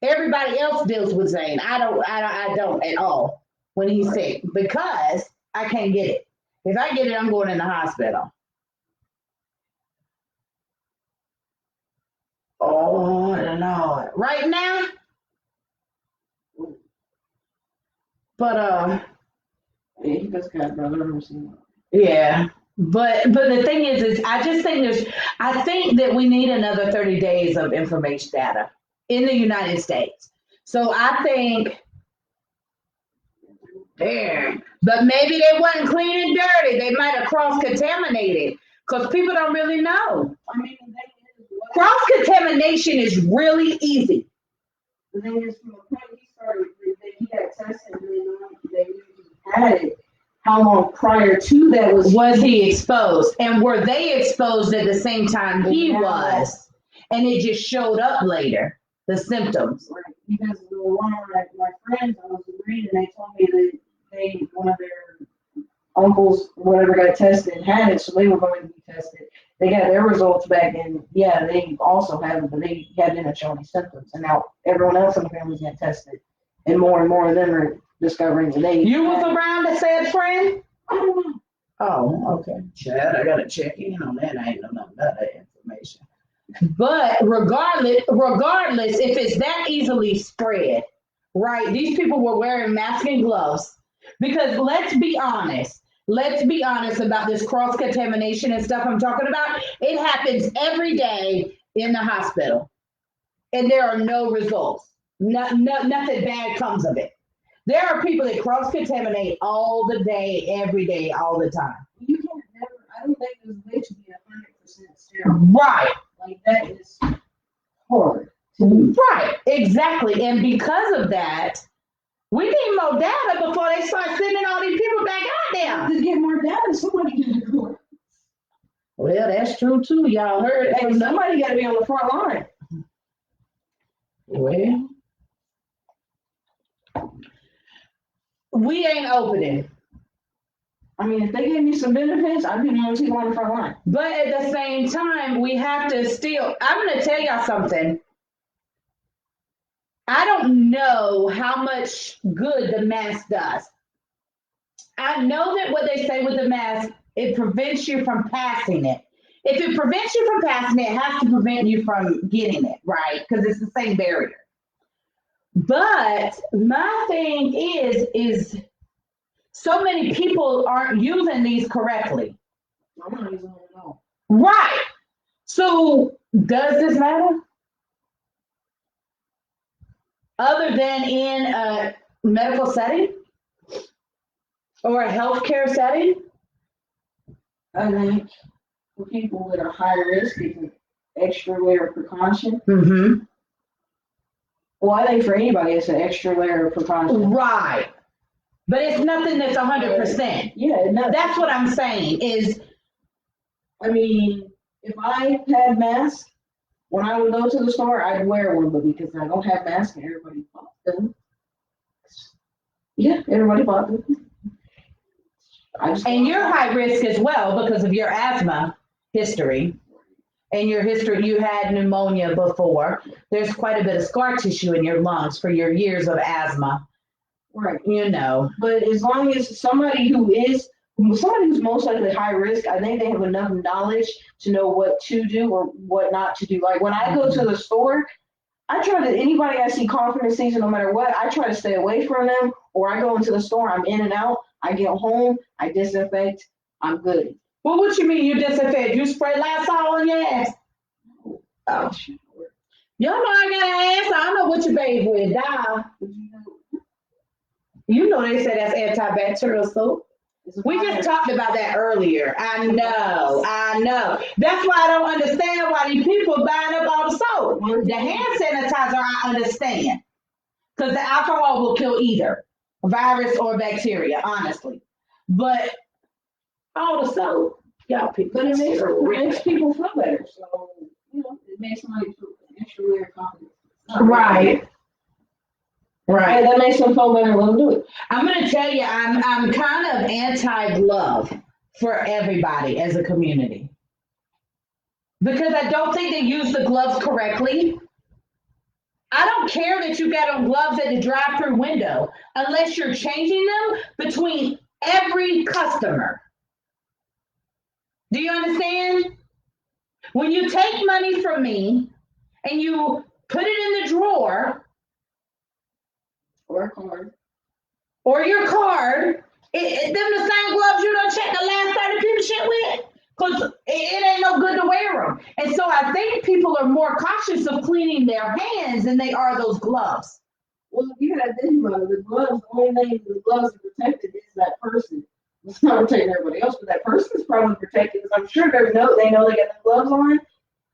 Everybody else deals with Zane. I don't at all when he's sick because I can't get it. If I get it, I'm going in the hospital. Oh, I don't know. Right now? But yeah, he does got brother. yeah. But the thing is I think that we need another 30 days of information data in the United States. So I think there. But maybe they wasn't clean and dirty. They might have cross-contaminated because people don't really know. I mean, cross-contamination is really easy. The thing is, from the point he started, he got tested and they had it. How long prior to that was he exposed? And were they exposed at the same time he was? And it just showed up later, the symptoms. Right. Because one of my friends, I was reading, they told me that one of their uncles, whatever, got tested and had it, so they were going to be tested. They got their results back, and yeah, they also had it, but they didn't show any symptoms. And now everyone else in the family's getting tested, and more of them are discovering that they. You was around the said friend? I don't know. Oh, okay. Chad, I gotta check in on that. I ain't know nothing about that information. But regardless, if it's that easily spread, right? These people were wearing masks and gloves because let's be honest about this cross-contamination and stuff I'm talking about. It happens every day in the hospital, and there are no results. Nothing bad comes of it. There are people that cross-contaminate all the day, every day, all the time. You can't never. I don't think there's a way to be 100% sterile. Right. Like that is hard. Right. Exactly. And because of that, we need more data before they start sending all these people back out there. To get more data, somebody can do it. Well, that's true too. Y'all heard. Hey, somebody got to be on the front line. Well, we ain't opening. I mean, if they gave me some benefits, I'd be willing to go on the front line. But at the same time, we have to still. I'm going to tell y'all something. I don't know how much good the mask does. I know that what they say with the mask, it prevents you from passing it. If it prevents you from passing it, it has to prevent you from getting it, right? Because it's the same barrier. But my thing is so many people aren't using these correctly. I'm not using it at all. Right. So does this matter? Other than in a medical setting or a healthcare setting? I think for people that are high risk, it's an extra layer of precaution. Mm-hmm. Well, I think for anybody, it's an extra layer of precaution. Right. But it's nothing that's 100%. Yeah, no, That's what I'm saying is, I mean, if I had masks, when I would go to the store, I'd wear one, but because I don't have masks and everybody bought them. Yeah, everybody bought them. and you're high risk as well because of your asthma history. And your history, you had pneumonia before. There's quite a bit of scar tissue in your lungs for your years of asthma. Right. You know. But as long as somebody who's most likely high risk, I think they have enough knowledge to know what to do or what not to do. Like when I go to the store, I try to, anybody I see coughing in season, no matter what, I try to stay away from them. Or I go into the store, I'm in and out. I get home, I disinfect, I'm good. Well, what you mean you disinfect? You spray Lysol on your ass? Oh. Y'all know I got an ass. I don't know what you bathe with. You know they say that's antibacterial soap. We just talked about that earlier. I know. That's why I don't understand why these people buying up all the soap. The hand sanitizer, I understand. Because the alcohol will kill either virus or bacteria, honestly. But all the soap, y'all people. But it makes people feel better. So, it makes somebody feel an extra layer of confidence. Right. Right. That makes them feel better. Let them do it. I'm gonna tell you, I'm kind of anti-glove for everybody as a community. Because I don't think they use the gloves correctly. I don't care that you got on gloves at the drive-through window unless you're changing them between every customer. Do you understand? When you take money from me and you put it in the drawer or your card, them the same gloves you don't check the last 30 people shit with, because it ain't no good to wear them. And so I think people are more cautious of cleaning their hands than they are those gloves. Well, you gotta think about it. The gloves, the only thing the gloves are protected is that person. It's not protecting everybody else, but that person is probably protected because I'm sure they know they got the gloves on.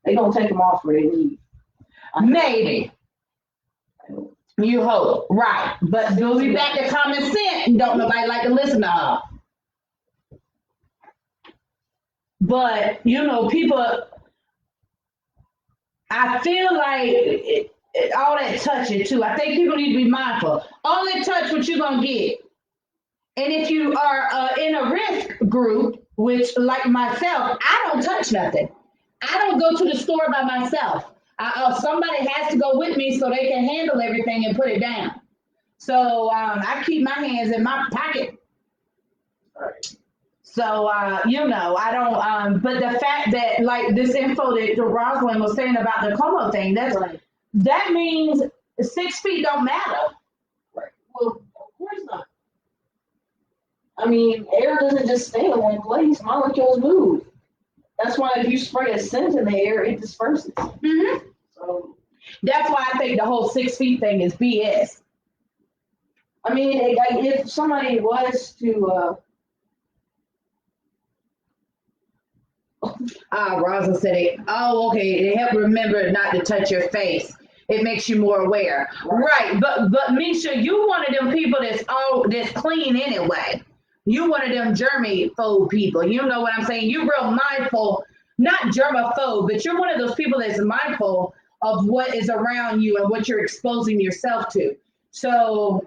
They gonna take them off when they leave. Maybe. You hope, right? But we'll be back to common sense, and don't nobody like to listen to her. But people, I feel like all that touching too. I think people need to be mindful. Only touch what you're gonna get. And if you are in a risk group, which like myself, I don't touch nothing. I don't go to the store by myself. Somebody has to go with me so they can handle everything and put it down. So I keep my hands in my pocket. So, I don't, but the fact that like this info that Rosalind was saying about the Como thing, that means 6 feet don't matter. Right. Well, of course not. I mean, air doesn't just stay in one place. Molecules move. That's why if you spray a scent in the air, it disperses. Mm-hmm. So that's why I think the whole 6 feet thing is BS. I mean, if somebody was to, Rosalind said it. Oh, okay. It help remember not to touch your face. It makes you more aware. Right. But Misha, you one of them people that's clean anyway. You one of them germaphobe people. You know what I'm saying? You're real mindful, not germaphobe, but you're one of those people that's mindful of what is around you and what you're exposing yourself to. So,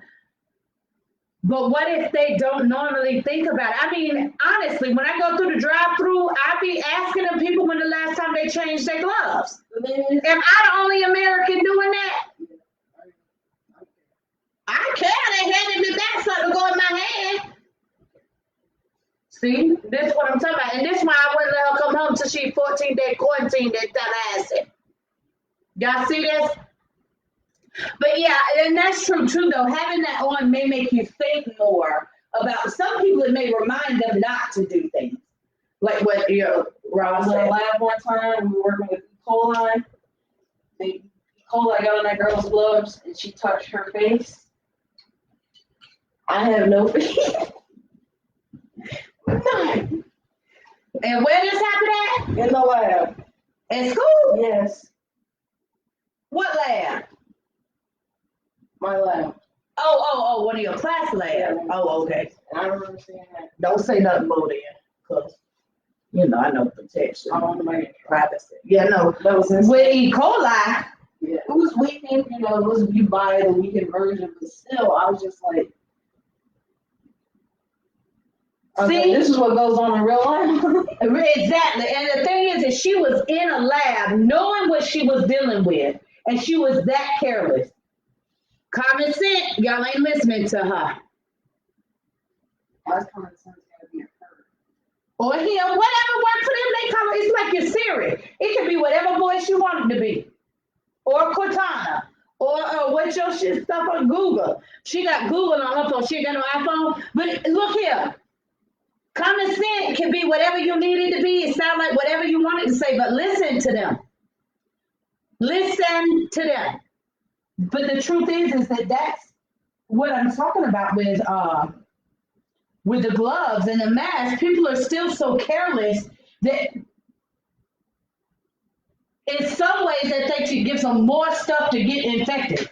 but what if they don't normally think about it? I mean, honestly, when I go through the drive-through, I be asking them people when the last time they changed their gloves. Am I the only American doing that? I care. They handed me back something to go in my hand. See, this is what I'm talking about. And this is why I wouldn't let her come home to after she 14-day quarantine that ass. Y'all see this? But yeah, and that's true too though. Having that on may make you think more about some people. It may remind them not to do things. Like what I was in a lab one time, we were working with E. coli. The E. coli got on that girl's gloves and she touched her face. I have no face. None. And where this happened at? In the lab. In school? Yes. What lab? My lab. Oh, one of your class labs. Yeah, Oh, okay. And I remember seeing that. Don't say nothing more then, because, I know protection. I don't know. Privacy. Yeah, no. That was With E. coli. Yeah. It was weekend, it was you buy the weekend version, but still, I was just like, okay, this is what goes on in real life. Exactly. And the thing is she was in a lab knowing what she was dealing with, and she was that careless. Common sense, y'all ain't listening to her. That's common sense gotta be a her. Or him, whatever works for them, they call it. It's like your Siri. It can be whatever voice you want it to be. Or Cortana. Or what's your shit stuff on Google. She got Google on her phone. She got no iPhone. But look here. Common sense can be whatever you need it to be. It sounds like whatever you want it to say, but listen to them. Listen to them. But the truth is that that's what I'm talking about with the gloves and the mask. People are still so careless that in some ways that they should give them more stuff to get infected.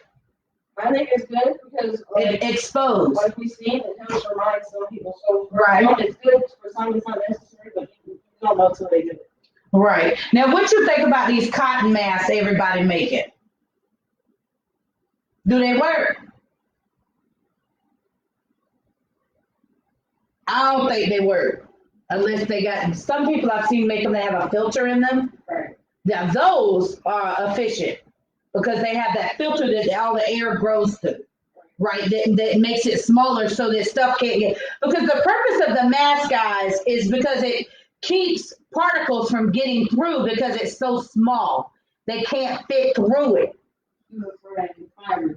I think it's good because Exposed. like we seen, it helps remind some people. So Right. It's good for some, it's not necessary, but you don't know until they do it. Right. Now, what you think about these cotton masks everybody making? Do they work? I don't think they work. Unless they got, some people I've seen make them that have a filter in them. Right. Now, those are efficient because they have that filter that all the air grows to. Right, that makes it smaller so that stuff can't get. Because the purpose of the mask, guys, is because it keeps particles from getting through because it's so small. They can't fit through it.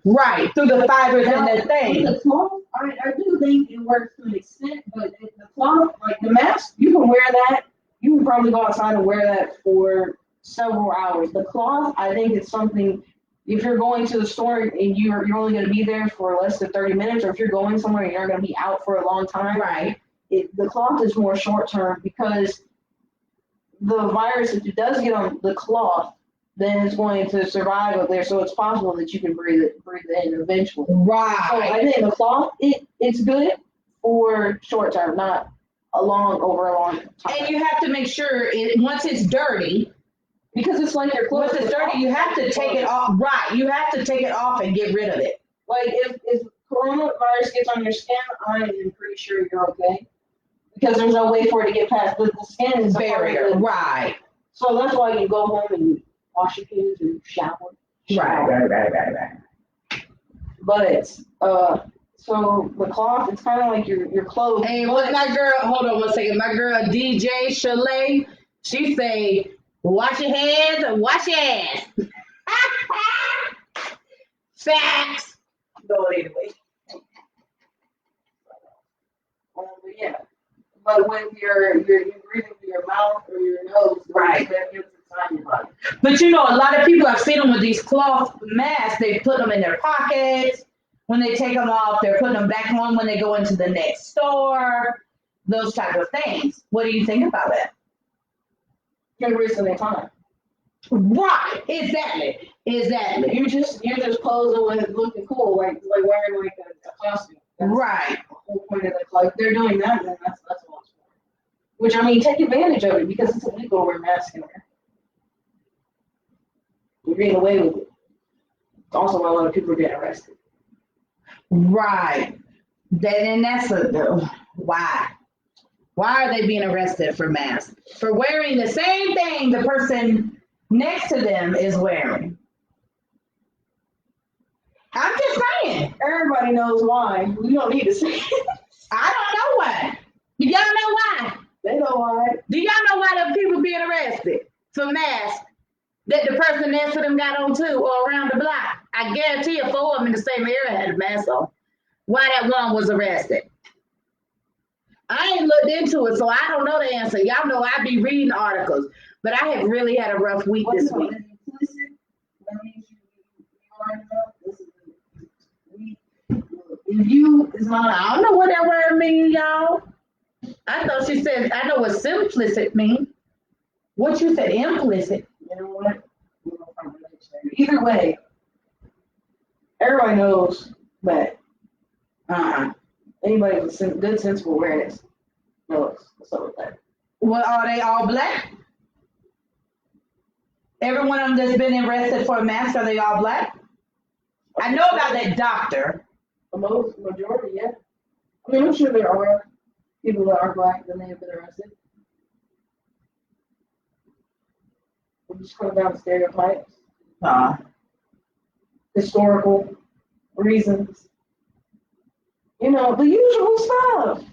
Right, through the fibers and the thing. The cloth, I do think it works to an extent, but the cloth, like the mask, you can wear that. You can probably go outside and wear that for several hours. The cloth, I think it's something. If you're going to the store and you're only going to be there for less than 30 minutes, or if you're going somewhere and you're going to be out for a long time, right? The cloth is more short term because the virus, if it does get on the cloth, then it's going to survive up there. So it's possible that you can breathe it in eventually. Right. So I think the cloth, it's good for short term, not over a long time. And you have to make sure once it's dirty. Because it's like your clothes. Once it's dirty, you have to take it off. Right, you have to take it off and get rid of it. Like if coronavirus gets on your skin, I am pretty sure you're okay. Because there's no way for it to get past. The skin is barrier. Right. So that's why you go home and wash your hands and shower. Right. But so the cloth, it's kind of like your clothes. Hey, what my girl? Hold on one second. My girl DJ Chalet, she say, wash your hands and wash your ass. Facts. Go anyway. Yeah. But when you're breathing through your mouth or your nose, right? That gets inside your body. But a lot of people I've seen them with these cloth masks. They put them in their pockets. When they take them off, they're putting them back on when they go into the next store. Those type of things. What do you think about that? You're wasting their time. Right, exactly. You're just posing with looking cool, like wearing like a costume. That's right. The whole point of it. Like they're doing that, then that's all it's for. Which I mean, take advantage of it because it's illegal to wear masks in there. You're getting away with it. It's also why a lot of people are getting arrested. Right. That's why. Why are they being arrested for masks? For wearing the same thing the person next to them is wearing. I'm just saying. Everybody knows why. We don't need to say it. I don't know why. Y'all know why? They know why. Do y'all know why them people being arrested for masks that the person next to them got on too or around the block? I guarantee you 4 of them in the same area had a mask on. Why that one was arrested? I ain't looked into it, so I don't know the answer. Y'all know I be reading articles, but I have really had a rough week this week. That means you already know. This is if you is not. I don't know what that word means, y'all. I thought she said, I know what simplicit means. What you said, implicit. You know what? Either way, everybody knows that anybody with good sense of awareness knows what's up with that. Well, are they all black? Every one of them that's been arrested for a mask, are they all black? I know about that doctor. The majority, yeah. I mean, I'm sure there are people that are black that may have been arrested. We just come down to stereotypes, historical reasons. You know, the usual stuff.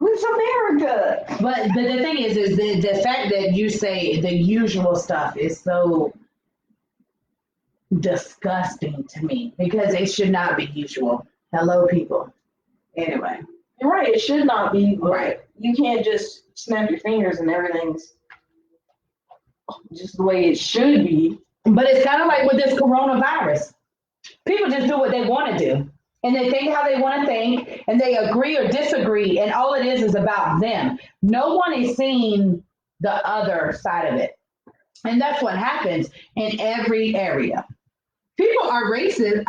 It's America. But the thing is the fact that you say the usual stuff is so disgusting to me because it should not be usual. Hello, people. Anyway. You're right, it should not be. Right. You can't just snap your fingers and everything's just the way it should be. But it's kind of like with this coronavirus. People just do what they want to do. And they think how they want to think, and they agree or disagree, and all it is about them. No one is seeing the other side of it. And that's what happens in every area. People are racist.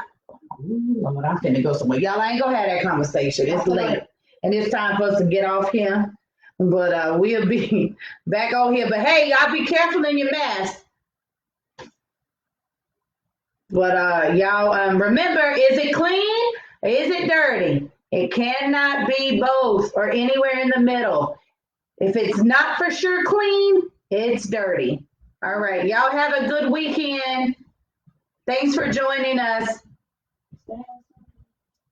Ooh, Lord, I'm finna go somewhere. Y'all, I ain't gonna have that conversation. It's late. And it's time for us to get off here. But we'll be back on here. But hey, y'all be careful in your mask. But y'all remember, is it clean? Is it dirty? It cannot be both or anywhere in the middle. If it's not for sure clean, it's dirty. All right. Y'all have a good weekend. Thanks for joining us.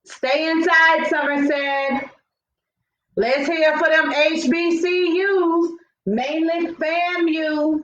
Stay inside, Sommer said. Let's hear for them HBCUs, mainly FAMU.